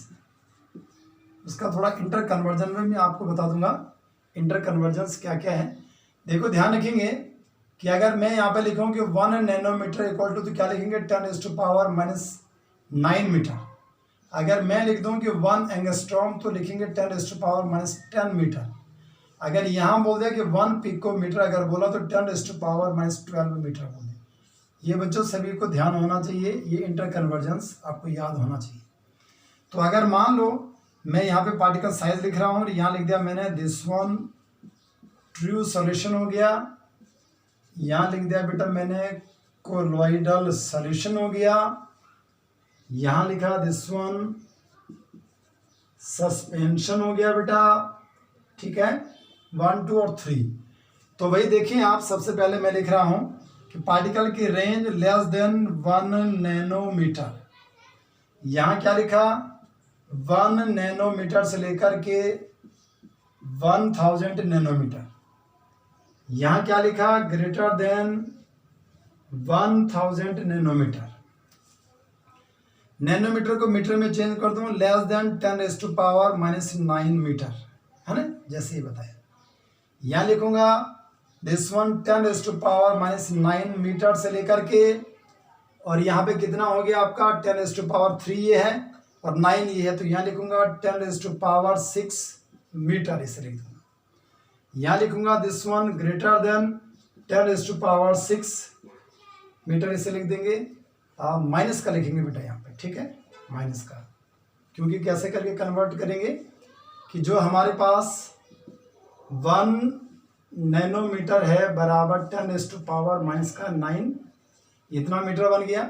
उसका थोड़ा इंटर कन्वर्जन में मैं आपको बता दूंगा इंटर कन्वर्जन्स क्या क्या है। देखो ध्यान रखेंगे कि अगर मैं यहाँ पे लिखूँ कि 1 नैनोमीटर इक्वल टू, तो क्या लिखेंगे 10⁻⁹ मीटर। अगर मैं लिख दूँ कि 1 एंगस्ट्रॉम तो लिखेंगे 10⁻10 मीटर। अगर यहाँ बोल दिया कि 1 पिकोमीटर अगर बोला तो 10⁻12 मीटर बोल दिया। ये बच्चों सभी को ध्यान होना चाहिए, ये इंटर कन्वर्जेंस आपको याद होना चाहिए। तो अगर मान लो मैं यहाँ पे पार्टिकल साइज लिख रहा हूँ और यहाँ लिख दिया मैंने दिस वन ट्रू सॉल्यूशन हो गया, यहाँ लिख दिया बेटा मैंने कोलोइडल सॉल्यूशन हो गया, यहाँ लिखा दिस वन सस्पेंशन हो गया बेटा। ठीक है, 1 2 और 3। तो वही देखें आप, सबसे पहले मैं लिख रहा हूँ कि पार्टिकल की रेंज लेस देन 1 नैनोमीटर। यहाँ क्या लिखा, 1 नैनोमीटर से लेकर के 1000 नैनोमीटर। यहाँ क्या लिखा, ग्रेटर देन 1000 नैनोमीटर। नैनोमीटर को मीटर में चेंज कर दूं, लेस देन 10⁻⁹ मीटर, है ना, जैसे ही बताया। यहाँ लिखूंगा दिस वन 10⁻⁹ मीटर से लेकर के, और यहाँ पे कितना हो गया आपका 10⁻³ ये है और 9 ये है, तो यहाँ लिखूंगा 10⁻⁶ मीटर, इसे लिख दूंगा। यहाँ लिखूंगा this one greater than 10⁻⁶ metre, इसे लिख देंगे। माइनस का लिखेंगे बेटा यहाँ पे, ठीक है, माइनस का, क्योंकि कैसे करके कन्वर्ट करेंगे कि जो हमारे पास 1 नैनोमीटर है बराबर 10⁻⁹ इतना मीटर बन गया।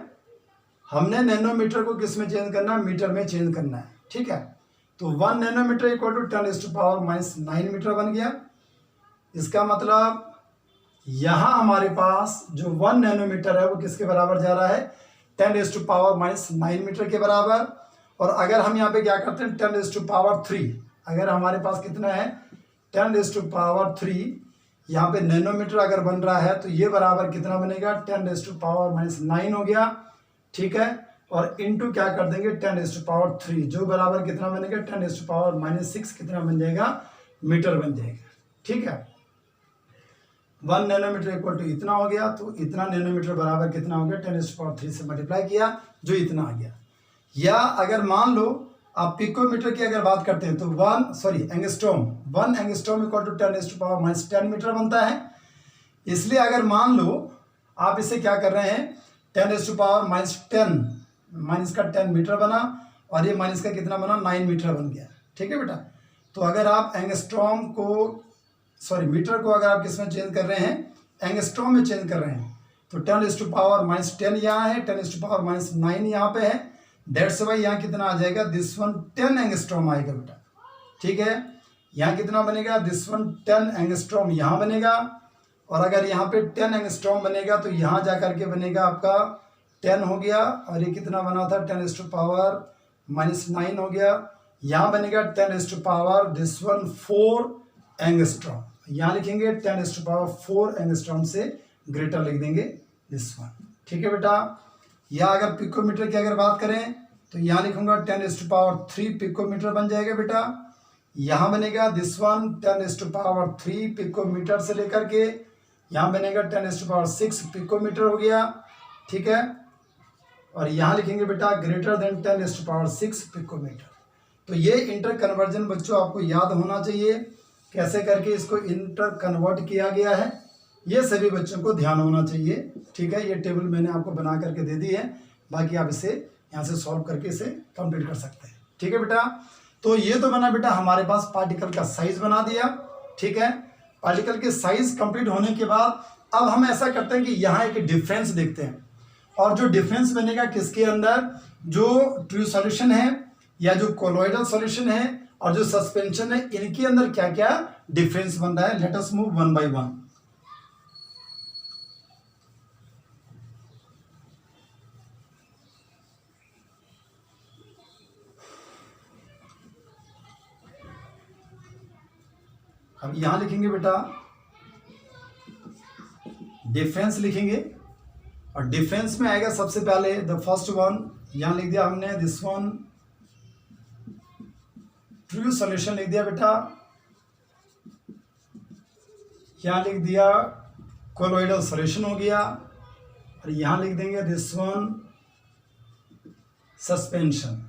हमने नैनोमीटर को किस में चेंज करना है, मीटर में चेंज करना है। ठीक है, तो 1 नैनोमीटर इक्वल टू 10⁻⁹ मीटर बन गया। इसका मतलब यहाँ हमारे पास जो 1 नैनोमीटर है वो किसके बराबर जा रहा है, 10⁻⁹ मीटर के बराबर। और अगर हम यहाँ पे क्या करते हैं 10⁻3, अगर हमारे पास कितना है 10⁻3, यहाँ पे नैनोमीटर अगर बन रहा है तो ये बराबर कितना बनेगा 10⁻⁹ हो गया। ठीक है, और इनटू क्या कर देंगे 10⁻3, जो बराबर कितना बनेगा 10⁻⁻6 कितना बन जाएगा, मीटर बन जाएगा। ठीक है, 1 नैनोमीटर इक्वल टू इतना हो गया, तो इतना नैनोमीटर बराबर कितना हो गया 10⁻3 से मल्टीप्लाई किया, जो इतना आ गया। या अगर मान लो आप पिकोमीटर की अगर बात करते हैं तो angstrom 1 angstrom equal to 10⁻10 metre बनता है। इसलिए अगर मान लो आप इसे क्या कर रहे हैं 10⁻10 माइनस का 10 मीटर बना, और ये माइनस का कितना बना 9 मीटर बन गया। ठीक है बेटा, तो अगर आप एंगस्ट्रॉम को मीटर को अगर आप किस में चेंज कर रहे हैं, एंगस्ट्रॉम में चेंज कर रहे हैं, तो 10⁻10 यहाँ है, 10⁻9 यहाँ पे है। दैट्स वाई यहाँ कितना आ जाएगा, दिस वन 10 एंगस्ट्रॉम आएगा बेटा। ठीक है, यहाँ कितना बनेगा, दिस वन 10 एंगस्ट्रॉम यहाँ बनेगा, और अगर यहाँ पे 10 एंगस्ट्रॉम बनेगा तो यहाँ जा करके बनेगा आपका 10 हो गया, और ये कितना बना था 10⁻9 हो गया। यहाँ बनेगा 10⁻ दिस वन 4 एंगस्ट्रॉम, यहाँ लिखेंगे 10⁻4 एंगस्ट्रॉम से ग्रेटर लिख देंगे दिस वन। ठीक है बेटा, या अगर पिकोमीटर की अगर बात करें तो यहाँ लिखूंगा 10⁻3 पिकोमीटर बन जाएगा बेटा। यहाँ बनेगा दिस वन 10⁻3 पिकोमीटर से लेकर के यहाँ बनेगा 10⁻6 पिकोमीटर हो गया। ठीक है, और यहाँ लिखेंगे बेटा ग्रेटर देन 10⁻6 पिकोमीटर। तो ये इंटर कन्वर्जन बच्चों आपको याद होना चाहिए, कैसे करके इसको इंटर कन्वर्ट किया गया है, ये सभी बच्चों को ध्यान होना चाहिए। ठीक है, ये टेबल मैंने आपको बना करके दे दी है, बाकी आप इसे यहाँ से सॉल्व करके इसे कंप्लीट कर सकते हैं। ठीक है बेटा, तो ये तो बना बेटा हमारे पास पार्टिकल का साइज बना दिया। ठीक है, पार्टिकल के साइज कंप्लीट होने के बाद अब हम ऐसा करते हैं कि यहाँ एक डिफरेंस देखते हैं, और जो डिफरेंस बनेगा किसके अंदर, जो ट्रू सॉल्यूशन है या जो कोलॉइडल सॉल्यूशन है और जो सस्पेंशन है, इनके अंदर क्या क्या डिफरेंस बन रहा है। Let us move one by one. अब यहां लिखेंगे बेटा डिफरेंस लिखेंगे, और डिफरेंस में आएगा सबसे पहले द फर्स्ट वन, यहां लिख दिया हमने दिस वन ट्रू सॉल्यूशन लिख दिया बेटा। यहां लिख दिया कोलॉइडल सॉल्यूशन हो गया, और यहां लिख देंगे दिस वन सस्पेंशन।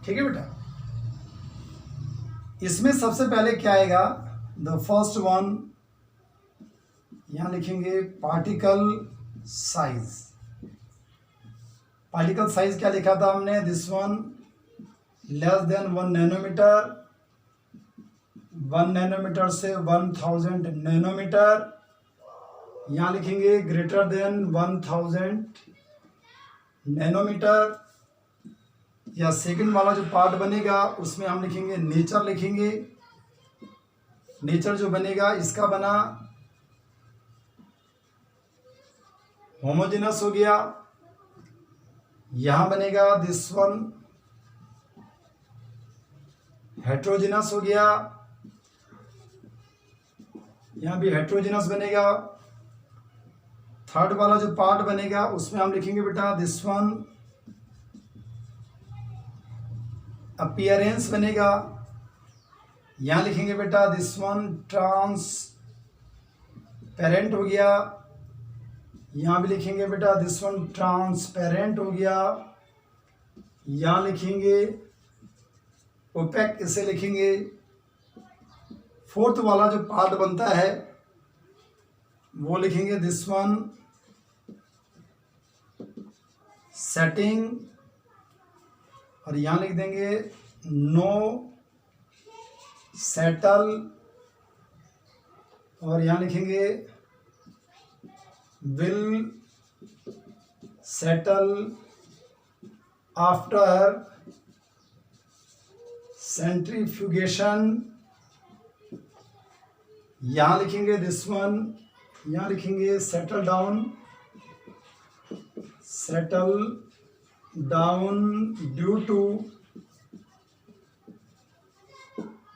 ठीक है बेटा, इसमें सबसे पहले क्या आएगा, द फर्स्ट वन यहां लिखेंगे पार्टिकल साइज। पार्टिकल साइज क्या लिखा था हमने, this one less than 1 nanometre, 1 nanometre से 1000 नैनोमीटर। यहाँ लिखेंगे ग्रेटर देन 1000 नैनोमीटर। या सेकंड वाला जो पार्ट बनेगा उसमें हम लिखेंगे नेचर लिखेंगे। नेचर जो बनेगा इसका बना होमोजेनस हो गया। यहाँ बनेगा दिस वन हेट्रोजिनस हो गया, यहाँ भी हेट्रोजिनस बनेगा। थर्ड वाला जो पार्ट बनेगा उसमें हम लिखेंगे बेटा दिस वन अपीयरेंस बनेगा। यहाँ लिखेंगे बेटा दिस वन ट्रांसपेरेंट हो गया। यहाँ भी लिखेंगे बेटा दिस वन ट्रांसपेरेंट हो गया। यहाँ लिखेंगे ओपेक, इसे लिखेंगे। फोर्थ वाला जो पार्ट बनता है वो लिखेंगे दिस वन सेटिंग, और यहाँ लिख देंगे नो सेटल, और यहाँ लिखेंगे विल सेटल आफ्टर सेंट्रीफ्यूगेशन। यहाँ लिखेंगे दिस वन, यहाँ लिखेंगे settle down due to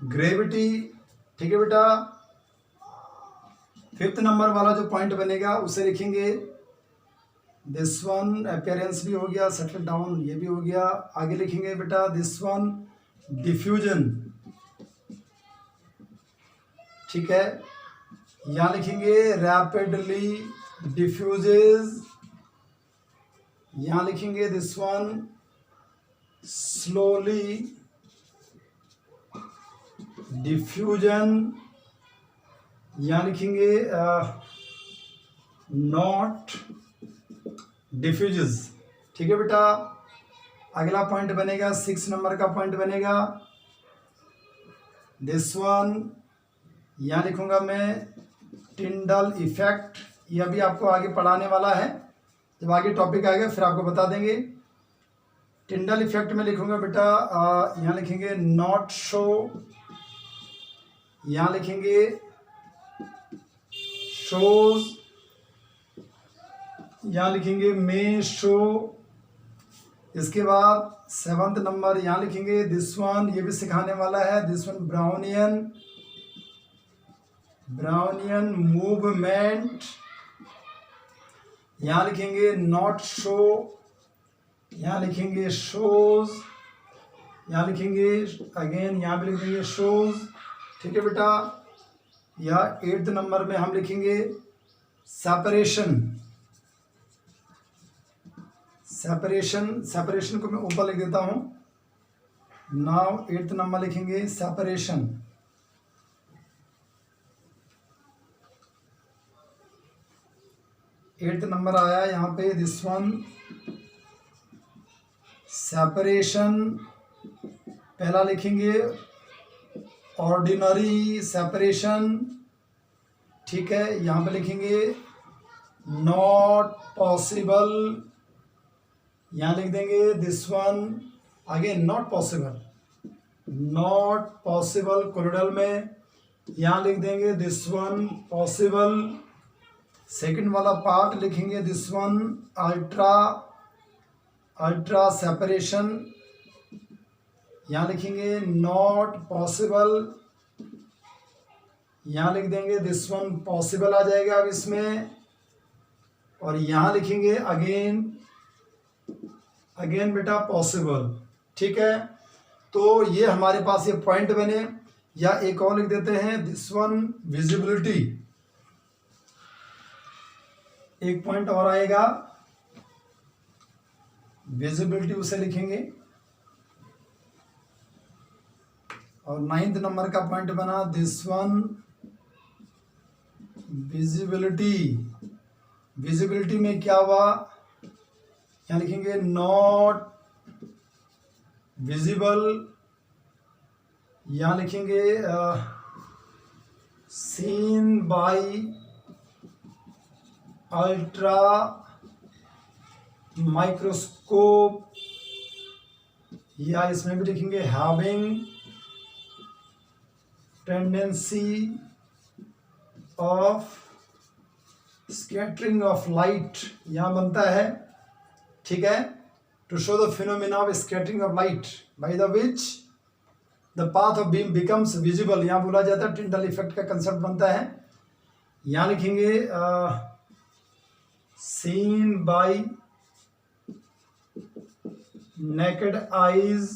gravity. ठीक है बेटा, फिफ्थ नंबर वाला जो पॉइंट बनेगा उसे लिखेंगे दिस वन अपियरेंस भी हो गया, सेटल डाउन ये भी हो गया। आगे लिखेंगे बेटा दिस वन डिफ्यूजन, ठीक है। यहाँ लिखेंगे रैपिडली डिफ्यूजेज, यहाँ लिखेंगे दिस वन स्लोली डिफ्यूजन, यहाँ लिखेंगे नॉट डिफ्यूजेस, ठीक है बेटा। अगला पॉइंट बनेगा 6 नंबर का पॉइंट बनेगा दिस वन, यहाँ लिखूंगा मैं टिंडल इफेक्ट, यह भी आपको आगे पढ़ाने वाला है, जब आगे टॉपिक आएगा फिर आपको बता देंगे। टिंडल इफेक्ट में लिखूंगा बेटा यहाँ लिखेंगे नॉट शो, यहाँ लिखेंगे शोज, यहाँ लिखेंगे मे शो। इसके बाद 7th नंबर यहाँ लिखेंगे दिस वन, ये भी सिखाने वाला है, दिस वन ब्राउनियन मूवमेंट, यहाँ लिखेंगे नॉट शो, यहाँ लिखेंगे शोज, यहाँ लिखेंगे अगेन यहाँ भी लिखेंगे शोज, ठीक है बेटा। या 8th नंबर में हम लिखेंगे सेपरेशन को मैं ऊपर लिख देता हूं। नाउ 8th नंबर लिखेंगे सेपरेशन, 8th नंबर आया यहाँ पे दिस वन सेपरेशन। पहला लिखेंगे ऑर्डिनरी सेपरेशन, ठीक है। यहाँ पे लिखेंगे नॉट पॉसिबल, यहाँ लिख देंगे this one again not possible colloidal में, यहाँ लिख देंगे दिस वन पॉसिबल। सेकंड वाला पार्ट लिखेंगे दिस वन अल्ट्रा सेपरेशन, यहाँ लिखेंगे नॉट पॉसिबल, यहाँ लिख देंगे दिस वन पॉसिबल आ जाएगा अब इसमें, और यहाँ लिखेंगे अगेन बेटा पॉसिबल, ठीक है। तो ये हमारे पास ये पॉइंट बने। या एक और लिख देते हैं दिस वन विजिबिलिटी, एक पॉइंट और आएगा विजिबिलिटी, उसे लिखेंगे। और 9th नंबर का पॉइंट बना दिस वन विजिबिलिटी में क्या हुआ, यहाँ लिखेंगे नॉट विजिबल, यहाँ लिखेंगे सीन बाय अल्ट्रा माइक्रोस्कोप, या इसमें भी लिखेंगे having tendency of scattering of light, यहाँ बनता है, ठीक है। To show the phenomena of scattering of light by the which the path of beam becomes visible, यहाँ बोला जाता है टिंडल इफेक्ट का कंसेप्ट बनता है। यहाँ लिखेंगे सीन बाय नेकेड आईज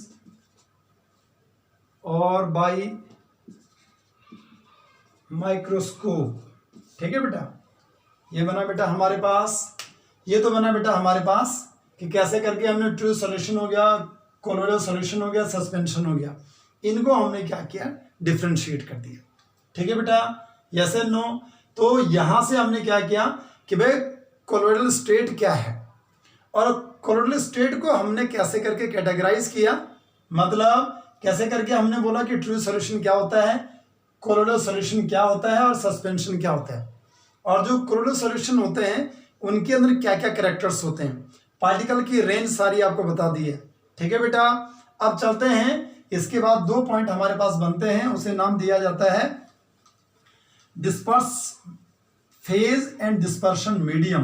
और बाय माइक्रोस्कोप, ठीक है बेटा। ये बना बेटा हमारे पास, ये तो बना बेटा हमारे पास कि कैसे करके हमने ट्रू सॉल्यूशन हो गया, कोलोइडल सॉल्यूशन हो गया, सस्पेंशन हो गया, इनको हमने क्या किया डिफरेंशिएट कर दिया, ठीक है बेटा। Yes and no. तो यहां से हमने क्या किया कि भाई कोलोइडल स्टेट क्या है, और कोलोइडल स्टेट को हमने कैसे करके कैटेगराइज किया, मतलब कैसे करके हमने बोला कि ट्रू सॉल्यूशन क्या होता है, कोलोइडल सॉल्यूशन क्या होता है, और सस्पेंशन क्या होता है, और जो कोलोइडल सॉल्यूशन होते हैं उनके अंदर क्या क्या कैरेक्टर्स होते हैं, पार्टिकल की रेंज सारी आपको बता दी है, ठीक है बेटा। अब चलते हैं, इसके बाद 2 पॉइंट हमारे पास बनते हैं, उसे नाम दिया जाता है disperse phase and dispersion medium.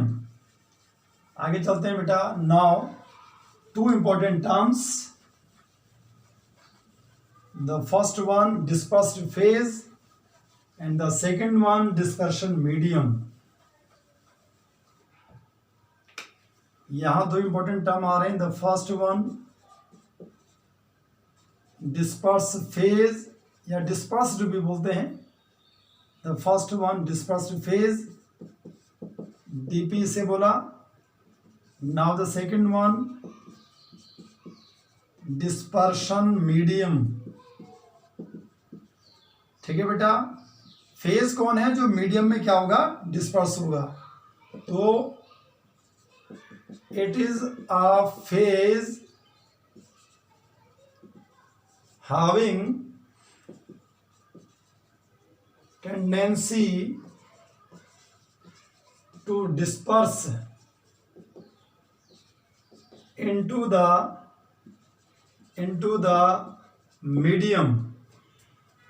आगे चलते हैं बेटा। Now 2 important terms, the first one dispersed phase and the second one dispersion medium. यहां दो इंपॉर्टेंट टर्म आ रहे हैं। The first one disperse phase या डिस्पर्स्ड भी बोलते हैं। The first one dispersed phase, DP से बोला। Now the second one dispersion medium. ठीक है बेटा, फेज कौन है? जो मीडियम में क्या होगा? डिस्पर्स होगा। तो it is a phase having tendency to disperse into the medium।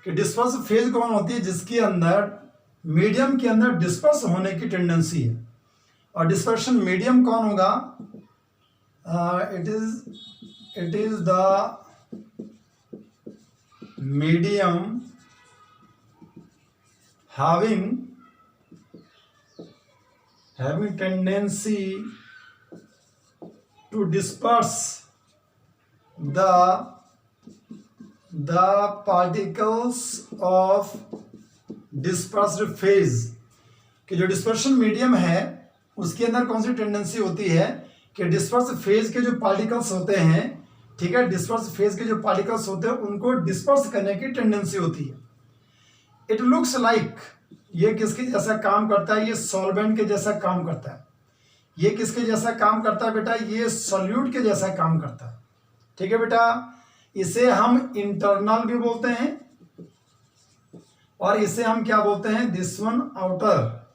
कि डिस्पर्स फेज कौन होती है? जिसके अंदर मीडियम के अंदर डिस्पर्स होने की टेंडेंसी है। और डिस्पर्शन मीडियम कौन होगा? It is the medium having tendency to disperse the particles of dispersed phase। कि जो डिस्पर्शन मीडियम है उसके अंदर कौन सी टेंडेंसी होती है? कि डिस्पर्स फेज के जो पार्टिकल्स होते हैं, ठीक है, डिस्पर्स फेज के जो पार्टिकल्स होते हैं उनको डिस्पर्स करने की टेंडेंसी होती है। इट लुक्स लाइक, ये किसके जैसा काम करता है? ये सॉल्वेंट के जैसा काम करता है। ये किसके जैसा काम करता है बेटा? ये सॉल्यूट के जैसा काम करता है। ठीक है बेटा, इसे हम इंटरनल भी बोलते हैं और इसे हम क्या बोलते हैं? This one outer.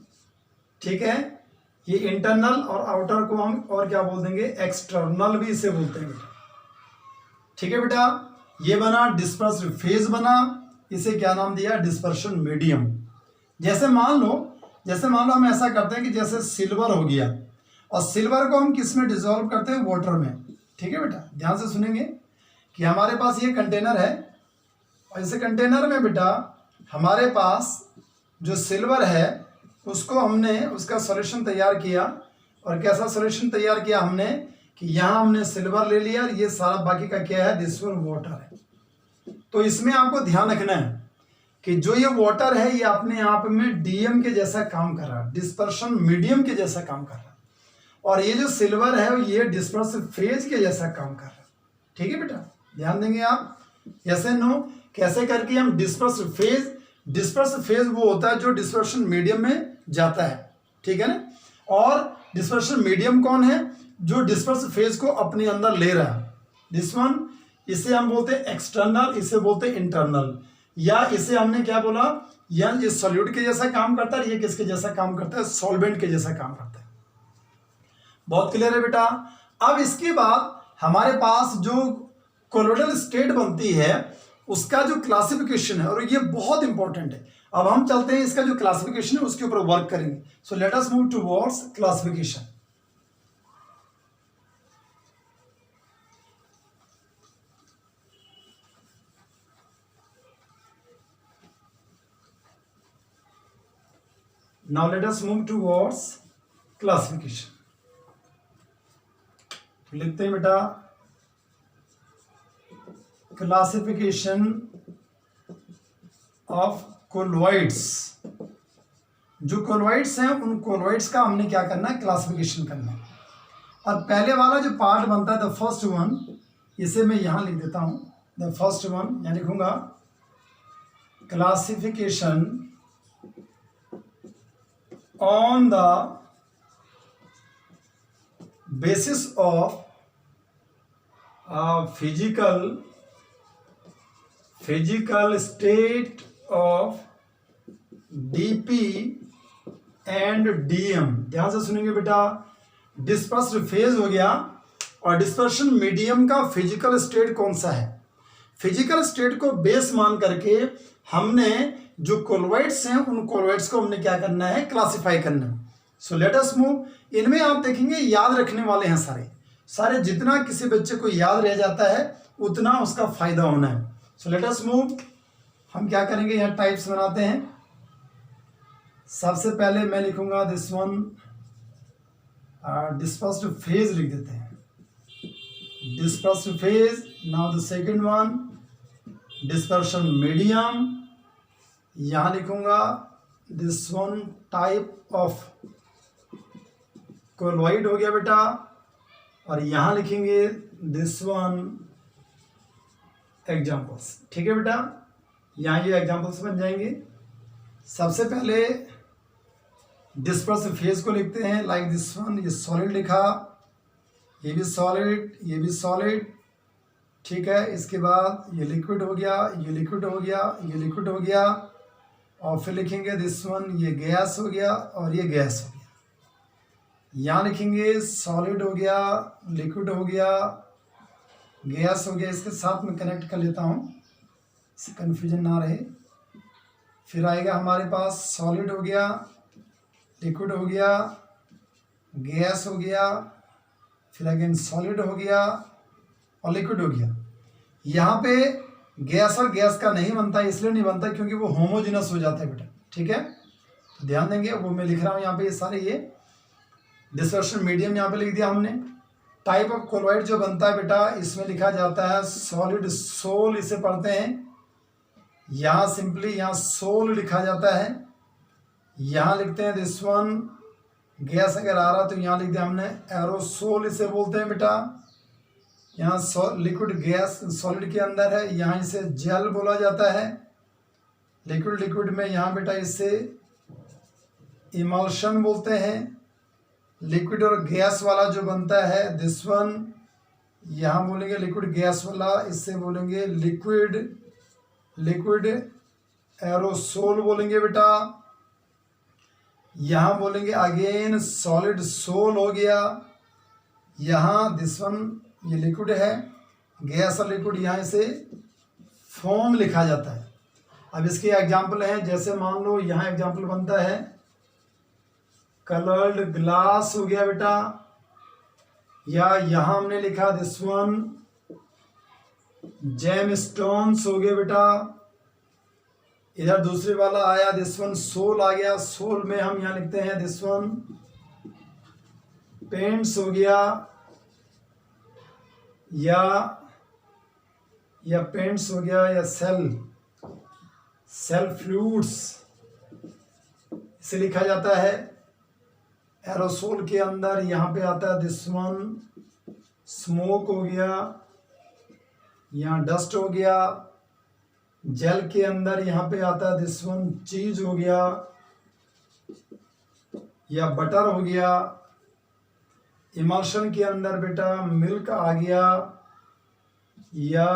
ठीक है, ये इंटरनल और आउटर को हम और क्या बोल देंगे? एक्सटर्नल भी इसे बोलते हैं बेटा। ठीक है बेटा, ये बना डिस्पर्स्ड फेज बना, इसे क्या नाम दिया? Dispersion medium. जैसे मान लो हम ऐसा करते हैं कि जैसे सिल्वर हो गया, और सिल्वर को हम किस में डिसॉल्व करते हैं? वाटर में। ठीक है बेटा, ध्यान से सुनेंगे कि हमारे पास ये कंटेनर है और इस कंटेनर में बेटा हमारे पास जो सिल्वर है उसको हमने उसका सॉल्यूशन तैयार किया। और कैसा सॉल्यूशन तैयार किया हमने? कि यहाँ हमने सिल्वर ले लिया, ये सारा बाकी का क्या है? दिस वन वाटर है। तो इसमें आपको ध्यान रखना है कि जो ये वाटर है ये अपने आप में डीएम के जैसा काम कर रहा है, डिस्पर्शन मीडियम के जैसा काम कर रहा है। और ये जो सिल्वर है ये डिस्पर्स फेज के जैसा काम कर रहा है। ठीक है बेटा, ध्यान देंगे आप। यस एंड नो, कैसे करके हम डिस्पर्स फेज वो होता है जो डिस्पर्शन मीडियम में जाता है। ठीक है ना, और डिस्पर्शन मीडियम कौन है? जो डिस्पर्स फेज को अपने अंदर ले रहा है। दिस वन, इसे हम बोलते हैं एक्सटर्नल, इसे बोलते हैं इंटरनल। या इसे हमने क्या बोला? या ये सॉल्यूट के जैसा काम करता है, ये किसके जैसा काम करता है? सॉल्वेंट के जैसा काम करता है। बहुत क्लियर है बेटा। अब इसके बाद हमारे पास जो कोलोइडल स्टेट बनती है उसका जो क्लासिफिकेशन है, और ये बहुत इंपॉर्टेंट है। अब हम चलते हैं इसका जो क्लासिफिकेशन है उसके ऊपर वर्क करेंगे। So let us move towards classification. Now let us move towards classification। तो लिखते हैं बेटा क्लासिफिकेशन ऑफ कोलोइड्स। जो कोलोइड्स हैं उन कोलोइड्स का हमने क्या करना है? क्लासिफिकेशन करना है। और पहले वाला जो पार्ट बनता है द फर्स्ट वन, इसे मैं यहां लिख देता हूं। द फर्स्ट वन यहां लिखूंगा classification on the basis of physical state of dp and dm। ध्यान से सुनेंगे बेटा, डिस्पर्स्ड फेज हो गया और डिस्पर्शन मीडियम का फिजिकल स्टेट कौन सा है? फिजिकल स्टेट को बेस मान करके हमने जो कोलोइड्स हैं उन कोलोइड्स को हमने क्या करना है? क्लासिफाई करना है। So let us move. इनमें आप देखेंगे याद रखने वाले हैं सारे जितना किसी बच्चे को याद रह जाता है उतना उसका फायदा होना है। So let us move. हम क्या करेंगे? यहाँ टाइप्स बनाते हैं। सबसे पहले मैं लिखूंगा दिस वन डिस्पर्स्ड फेज लिख देते हैं, dispersed phase. Now the second one dispersion medium, यहाँ लिखूंगा this one type of colloid हो गया बेटा, और यहाँ लिखेंगे दिस वन एग्जाम्पल्स। ठीक है बेटा, यहाँ ये एग्जाम्पल्स बन जाएंगे। सबसे पहले डिस्पर्स फेज को लिखते हैं लाइक दिस वन, ये सॉलिड लिखा, ये भी सॉलिड, ये भी सॉलिड। ठीक है, इसके बाद ये लिक्विड हो गया, ये लिक्विड हो गया, ये लिक्विड हो गया, और फिर लिखेंगे दिस वन, ये गैस हो गया और ये गैस हो गया। यहाँ लिखेंगे सॉलिड हो गया, लिक्विड हो गया, गैस हो गया। इसके साथ में कनेक्ट कर लेता हूँ, इससे कन्फ्यूजन ना रहे। फिर आएगा हमारे पास सॉलिड हो गया, लिक्विड हो गया, गैस हो गया, फिर अगेन सॉलिड हो गया और लिक्विड हो गया। यहाँ पे गैस और गैस का नहीं बनता, इसलिए नहीं बनता क्योंकि वो होमोजिनस हो जाता है बेटा। ठीक है, तो ध्यान देंगे, वो मैं लिख रहा हूँ यहाँ पे ये सारे, ये डिस्पर्शन मीडियम यहाँ पे लिख दिया हमने। टाइप ऑफ कोलॉइड जो बनता है बेटा, इसमें लिखा जाता है सॉलिड सोल, इसे पढ़ते हैं। यहाँ सिंपली यहाँ सोल लिखा जाता है, यहाँ लिखते हैं दिस वन। गैस अगर आ रहा तो यहाँ लिख दिया हमने एरोसोल, इसे बोलते हैं बेटा। यहाँ लिक्विड गैस सॉलिड के अंदर है, यहाँ इसे जेल बोला जाता है। लिक्विड लिक्विड में यहाँ बेटा इसे इमल्शन बोलते हैं। लिक्विड और गैस वाला जो बनता है दिस वन, यहाँ बोलेंगे लिक्विड गैस वाला, इससे बोलेंगे लिक्विड लिक्विड एरोसोल बोलेंगे बेटा। यहाँ बोलेंगे अगेन सॉलिड सोल हो गया। यहाँ दिस वन ये लिक्विड है, गैस और लिक्विड, यहाँ इसे फोम लिखा जाता है। अब इसके एग्जाम्पल हैं, जैसे मान लो यहाँ एग्जाम्पल बनता है कलर्ड ग्लास हो गया बेटा, या यहाँ हमने लिखा दिस वन जेम स्टोन्स हो गए बेटा। इधर दूसरे वाला आया दिस वन सोल आ गया, सोल में हम यहाँ लिखते हैं दिस वन पेंट्स हो गया, या पेंट्स हो गया, या सेल फ्लूइड्स इसे लिखा जाता है। एरोसोल के अंदर यहाँ पे आता है दिस वन स्मोक हो गया, यहाँ डस्ट हो गया। जेल के अंदर यहाँ पे आता है दिस वन चीज हो गया, या बटर हो गया। इमल्शन के अंदर बेटा मिल्क आ गया, या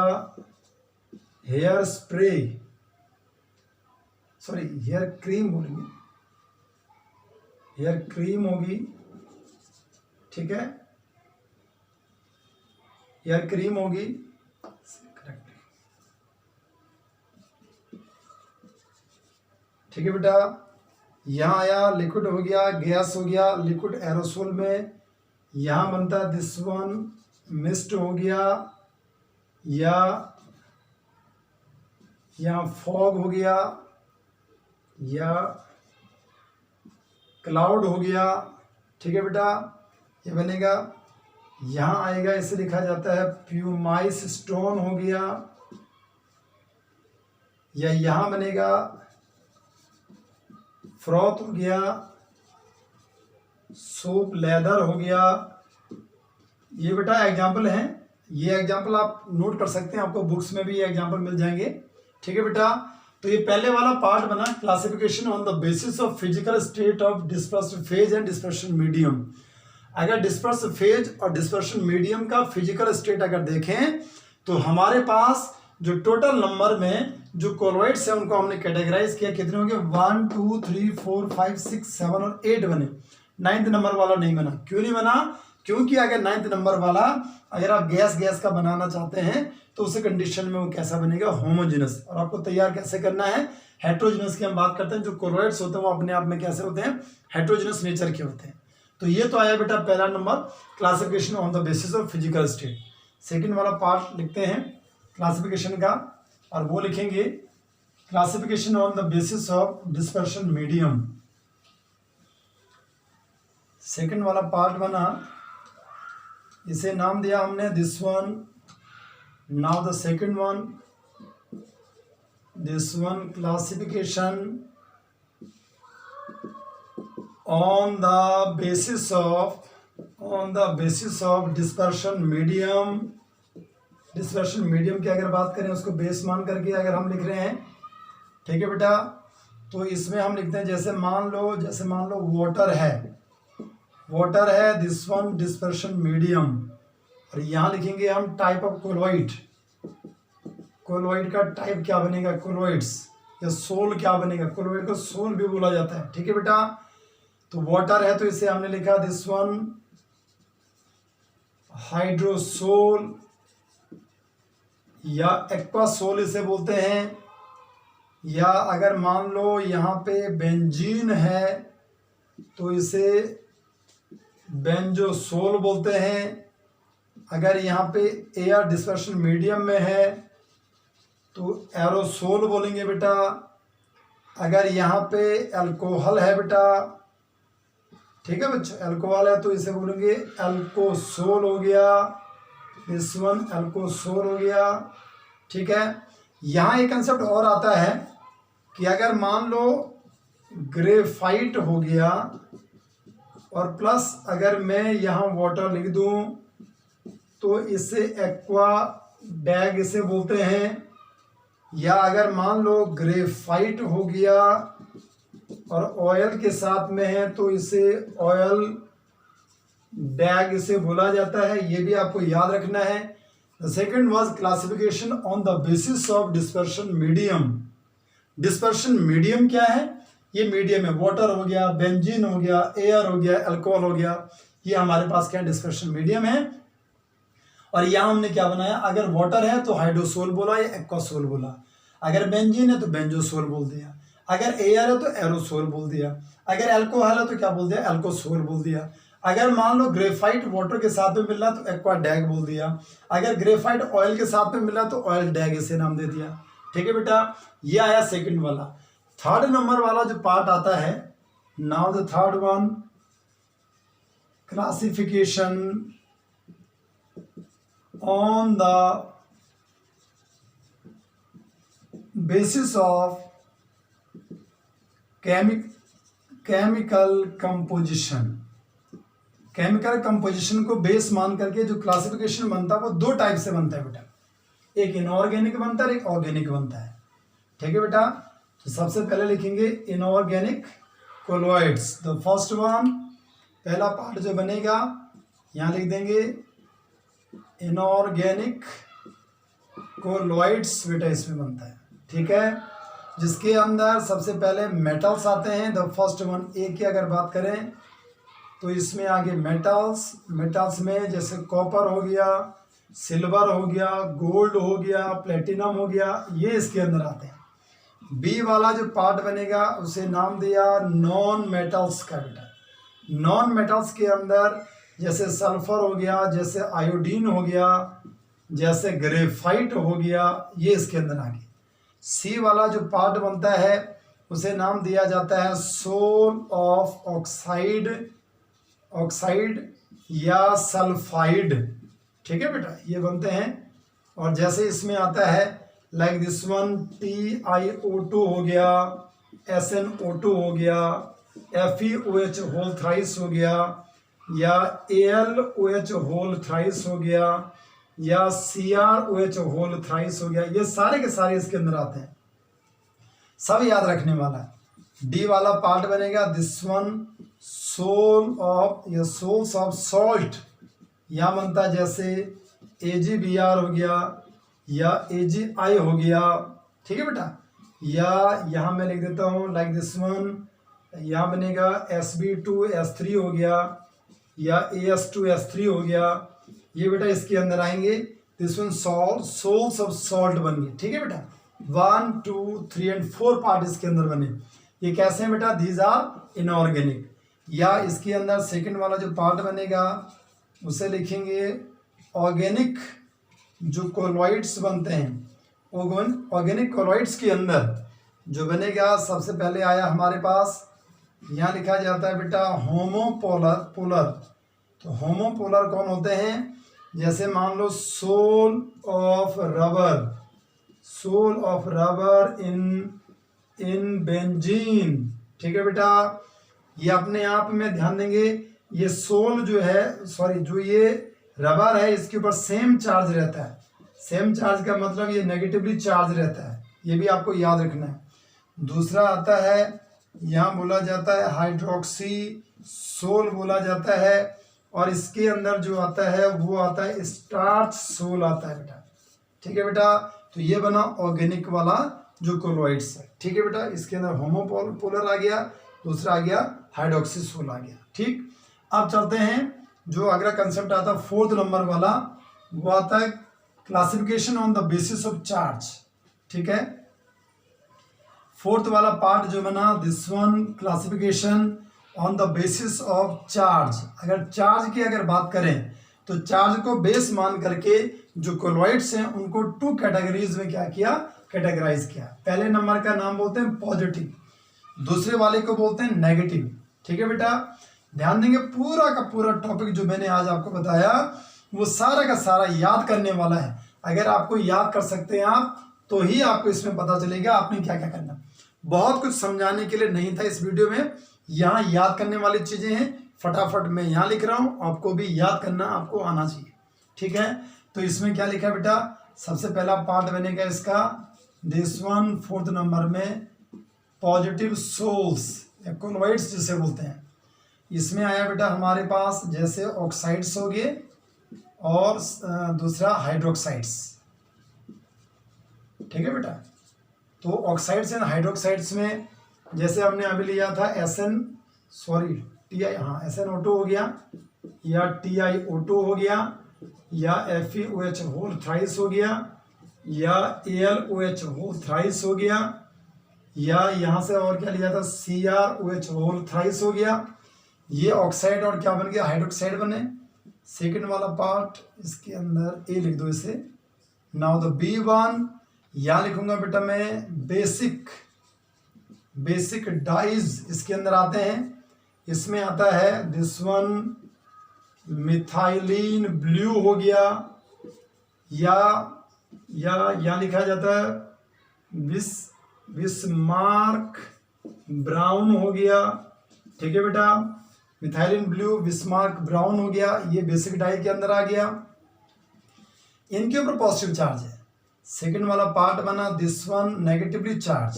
hair spray, sorry hair cream बोलेंगे, हेयर क्रीम होगी। ठीक है, हेयर क्रीम होगी। ठीक है बेटा, यहाँ आया लिक्विड हो गया, गैस हो गया, लिक्विड एरोसोल में यहाँ बनता है दिस वन मिस्ट हो गया, या यहाँ फॉग हो गया, या क्लाउड हो गया। ठीक है बेटा, ये बनेगा। यहाँ आएगा, इसे लिखा जाता है प्यूमाइस स्टोन हो गया, या यहाँ बनेगा फ्रॉथ हो गया, सोप लेदर हो गया। ये बेटा एग्जाम्पल हैं, ये एग्जाम्पल आप नोट कर सकते हैं, आपको बुक्स में भी ये एग्जाम्पल मिल जाएंगे। ठीक है बेटा, तो ये पहले वाला पार्ट बना classification on the basis of physical state of dispersed phase and dispersion medium. अगर डिस्पर्स्ड फेज और डिस्पर्शन मीडियम का फिजिकल स्टेट अगर देखें तो हमारे पास जो टोटल नंबर में जो कोलॉइड्स है उनको हमने कैटेगराइज किया, कितने होंगे 1 2 3 4 5 6 7 और 8 बने। 9th नंबर वाला नहीं बना। क्यों नहीं बना? क्योंकि अगर 9th नंबर वाला अगर आप गैस का बनाना चाहते हैं तो उस कंडीशन में वो कैसा बनेगा, होमोजेनस। और आपको तैयार कैसे करना है, हेट्रोजेनस की हम बात करते हैं। जो कोलॉइड्स होते हैं वो अपने आप में कैसे होते हैं, हेट्रोजेनस नेचर के होते हैं। तो ये तो आया बेटा पहला number, classification on the basis of physical state. Second वाला पार्ट लिखते हैं क्लासिफिकेशन का, और वो लिखेंगे classification on the basis of dispersion medium. Second वाला पार्ट बना, इसे नाम दिया हमने this one. Now the second one, this one classification on the basis of dispersion medium। Dispersion medium की अगर बात करें उसको बेस मान करके अगर हम लिख रहे हैं, ठीक है बेटा, तो इसमें हम लिखते हैं जैसे मान लो वाटर है दिस वन डिस्पर्शन मीडियम, और यहाँ लिखेंगे हम टाइप ऑफ कोलोइड। कोलोइड का टाइप क्या बनेगा, कोलोइड्स, या सोल क्या बनेगा, कोलोइड को सोल भी बोला जाता है, ठीक है बेटा। तो वाटर है तो इसे हमने लिखा दिस वन हाइड्रोसोल या एक्वासोल इसे बोलते हैं, या अगर मान लो यहाँ पे बेंजीन है तो इसे बेंजोसोल बोलते हैं। अगर यहाँ पे एयर डिस्पर्शन मीडियम में है तो एरोसोल बोलेंगे बेटा। अगर यहाँ पे अल्कोहल है बेटा, ठीक है बच्चों, अल्कोहल है तो इसे बोलेंगे अल्कोसोल हो गया, दिस वन अल्कोसोल हो गया, ठीक है। यहाँ एक कंसेप्ट और आता है कि अगर मान लो ग्रेफाइट हो गया और प्लस अगर मैं यहाँ वाटर लिख दूँ तो इसे एक्वा डैग इसे बोलते हैं, या अगर मान लो ग्रेफाइट हो गया और ऑयल के साथ में है तो इसे ऑयल डैग इसे बोला जाता है, ये भी आपको याद रखना है। The second was classification on the basis of dispersion medium. Dispersion medium क्या है, ये मीडियम है, वाटर हो गया, बेंजीन हो गया, एयर हो गया, अल्कोहल हो गया, ये हमारे पास क्या डिस्पर्शन मीडियम है। और यहाँ हमने क्या बनाया, अगर वाटर है तो हाइड्रोसोल बोला या एक्वासोल बोला, अगर बेंजीन है तो बेंजोसोल बोल दिया, अगर एयर है तो एरोसोल बोल दिया, अगर अल्कोहल है तो क्या बोल दिया, अल्कोसोल बोल दिया। अगर मान लो ग्रेफाइट वाटर के साथ में मिल रहा तो एक्वा डैग बोल दिया, अगर ग्रेफाइट ऑयल के साथ में मिला तो ऑयल डैग इसे नाम दे दिया, ठीक है बेटा। ये आया सेकंड वाला। थर्ड नंबर वाला जो पार्ट आता है, now the third one classification on the basis of chemical composition. Chemical composition को बेस मान करके जो क्लासिफिकेशन बनता है वो दो टाइप से बनता है बेटा, एक इनऑर्गेनिक बनता है, एक ऑर्गेनिक बनता है, ठीक है बेटा। तो सबसे पहले लिखेंगे inorganic colloids, the first one, पहला पार्ट जो बनेगा यहाँ लिख देंगे इनऑर्गेनिक कोलोइड्स बेटा, इसमें बनता है, ठीक है, जिसके अंदर सबसे पहले मेटल्स आते हैं। द फर्स्ट वन, ए की अगर बात करें तो इसमें आगे मेटल्स में जैसे कॉपर हो गया, सिल्वर हो गया, गोल्ड हो गया, प्लेटिनम हो गया, ये इसके अंदर आते हैं। बी वाला जो पार्ट बनेगा उसे नाम दिया नॉन मेटल्स का बेटा। नॉन मेटल्स के अंदर जैसे सल्फर हो गया, जैसे आयोडीन हो गया, जैसे ग्रेफाइट हो गया, ये इसके अंदर आ गए। सी वाला जो पार्ट बनता है उसे नाम दिया जाता है सोल ऑफ ऑक्साइड या सल्फाइड, ठीक है बेटा, ये बनते हैं। और जैसे इसमें आता है लाइक दिस वन TiO2 हो गया, SnO2 हो गया, FeOH होल थ्राइस हो गया, या AlOH होल थ्राइस हो गया, या CrOH होल थ्राइस हो गया, ये सारे के सारे इसके अंदर आते हैं, सब याद रखने वाला है। डी वाला पार्ट बनेगा this one sols of salt, यहाँ बनता है जैसे AgBr हो गया या AgI हो गया, ठीक है बेटा, या यहाँ मैं लिख देता हूँ लाइक दिस वन, यहाँ बनेगा Sb2S3 हो गया या As2S3 हो गया, ये बेटा इसके अंदर आएंगे। This one sols of salt बन गए, ठीक है बेटा। 1 2 3 एंड 4 पार्ट इसके अंदर बने। ये कैसे हैं बेटा, दीज आर इनऑर्गेनिक। या इसके अंदर सेकंड वाला जो पार्ट बनेगा उसे लिखेंगे ऑर्गेनिक जो कोलोइड्स बनते हैं। ऑर्गेनिक कोलोइड्स के अंदर जो बनेगा सबसे पहले आया हमारे पास यहाँ लिखा जाता है बेटा होमोपोलर पोलर। तो होमोपोलर कौन होते हैं? जैसे मान लो sol of rubber in benzene. ठीक है बेटा, ये अपने आप में ध्यान देंगे, ये सोल जो है, सॉरी जो ये रबर है, इसके ऊपर सेम चार्ज रहता है। सेम चार्ज का मतलब ये नेगेटिवली चार्ज रहता है, ये भी आपको याद रखना है। दूसरा आता है, यहाँ बोला जाता है हाइड्रोक्सी सोल बोला जाता है, और इसके अंदर जो आता है वो आता है स्टार्च सोल आता है बेटा। ठीक है बेटा, तो ये बना ऑर्गेनिक वाला जो कोलोइड्स है। ठीक है बेटा, इसके अंदर होमोपोलर आ गया, दूसरा आ गया हाइड्रोक्सी सोल आ गया। ठीक, अब चलते हैं, जो अगला कंसेप्ट आता है 4th नंबर वाला, वो आता है classification on the basis of charge. ठीक है, 4th वाला पार्ट जो बना, this one classification on the basis of charge. अगर चार्ज की अगर बात करें तो चार्ज को बेस मान करके जो कोलॉइड्स हैं उनको 2 कैटेगरीज में क्या किया, कैटेगराइज किया। पहले नंबर का नाम बोलते हैं पॉजिटिव, दूसरे वाले को बोलते हैं नेगेटिव। ठीक है बेटा, ध्यान देंगे, पूरा का पूरा टॉपिक जो मैंने आज आपको बताया वो सारा का सारा याद करने वाला है। अगर आपको याद कर सकते हैं आप, तो ही आपको इसमें पता चलेगा आपने क्या क्या करना। बहुत कुछ समझाने के लिए नहीं था इस वीडियो में, यहाँ याद करने वाली चीजें हैं, फटाफट मैं यहाँ लिख रहा हूँ, आपको भी याद करना आपको आना चाहिए। ठीक है, तो इसमें क्या लिखा है बेटा, सबसे पहला पार्ट बनेगा इसका दिस वन 4th नंबर में पॉजिटिव सोल्स या कोलॉइड्स जिसे बोलते हैं। इसमें आया बेटा हमारे पास जैसे ऑक्साइड्स हो गए और दूसरा हाइड्रोक्साइड्स। ठीक है बेटा, तो ऑक्साइड्स एंड हाइड्रोक्साइड्स में जैसे हमने अभी लिया था SnO2 हो गया, या TiO2 हो गया, या FeOH होल थ्राइस हो गया, या AlOH होल थ्राइस हो गया, या यहाँ से और क्या लिया था CrOH होल थ्राइस हो गया। ये ऑक्साइड और क्या बन गया, हाइड्रोक्साइड बने। सेकंड वाला पार्ट इसके अंदर ए लिख दो इसे। नाउ द B1, यहाँ लिखूंगा बेटा मैं बेसिक डाइज इसके अंदर आते हैं। इसमें आता है दिस वन मिथाइलिन ब्लू हो गया, या लिखा जाता है बिस्मार्क ब्राउन हो गया। ठीक है बेटा, मिथाइलिन ब्लू बिस्मार्क ब्राउन हो गया, ये बेसिक डाई के अंदर आ गया। इनके ऊपर पॉजिटिव चार्ज है। सेकंड वाला पार्ट बना this one negatively charge,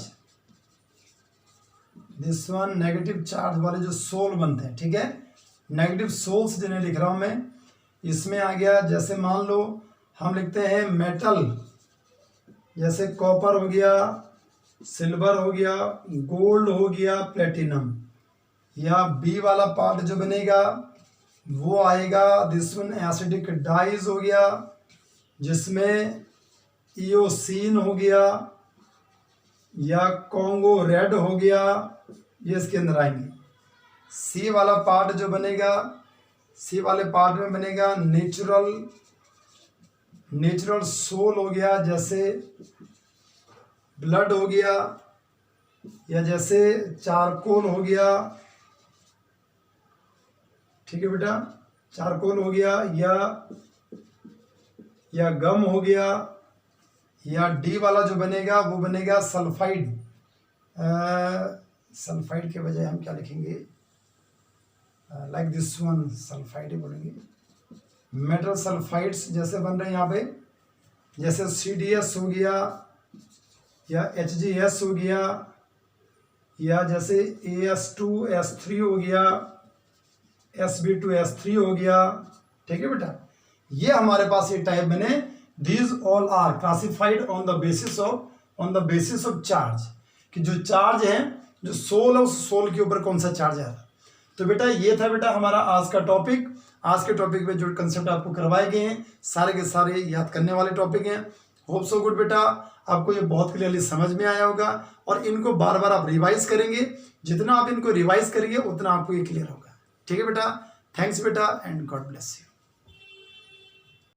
this one negative charge वाले जो सोल बनते हैं। ठीक है, नेगेटिव सोल्स जिन्हें लिख रहा हूं मैं, इसमें आ गया जैसे मान लो हम लिखते हैं मेटल, जैसे कॉपर हो गया, सिल्वर हो गया, गोल्ड हो गया, प्लेटिनम। या बी वाला पार्ट जो बनेगा वो आएगा दिस वन एसिडिक डाइज हो गया, जिसमें इओसिन हो गया, या कॉन्गो रेड हो गया, ये इसके अंदर आएंगे। सी वाला पार्ट जो बनेगा, सी वाले पार्ट में बनेगा नेचुरल सोल हो गया, जैसे ब्लड हो गया, या जैसे चारकोल हो गया। ठीक है बेटा, चारकोल हो गया, या गम हो गया, या डी वाला जो बनेगा वो बनेगा सल्फाइड। सल्फाइड के बजाय हम क्या लिखेंगे, लाइक दिस वन सल्फाइड ही बोलेंगे। मेटल सल्फाइड्स जैसे बन रहे हैं यहाँ पे, जैसे CDS हो गया, या HGS हो गया, या जैसे AS2S3 हो गया, SB2S3 हो गया। ठीक है बेटा, ये हमारे पास ये टाइप बने। These all are classified on the basis of charge, कि जो चार्ज है, जो सोल है, उस सोल के ऊपर कौन सा चार्ज है। तो बेटा ये था बेटा हमारा आज का टॉपिक। आज के टॉपिक में जो कंसेप्ट आपको करवाए गए हैं सारे के सारे याद करने वाले टॉपिक हैं। होप सो गुड बेटा, आपको ये बहुत क्लियरली समझ में आया होगा, और इनको बार बार आप रिवाइज करेंगे। जितना आप इनको रिवाइज करेंगे उतना आपको ये क्लियर होगा। ठीक है बेटा, थैंक्स बेटा, एंड गॉड ब्लेस यू।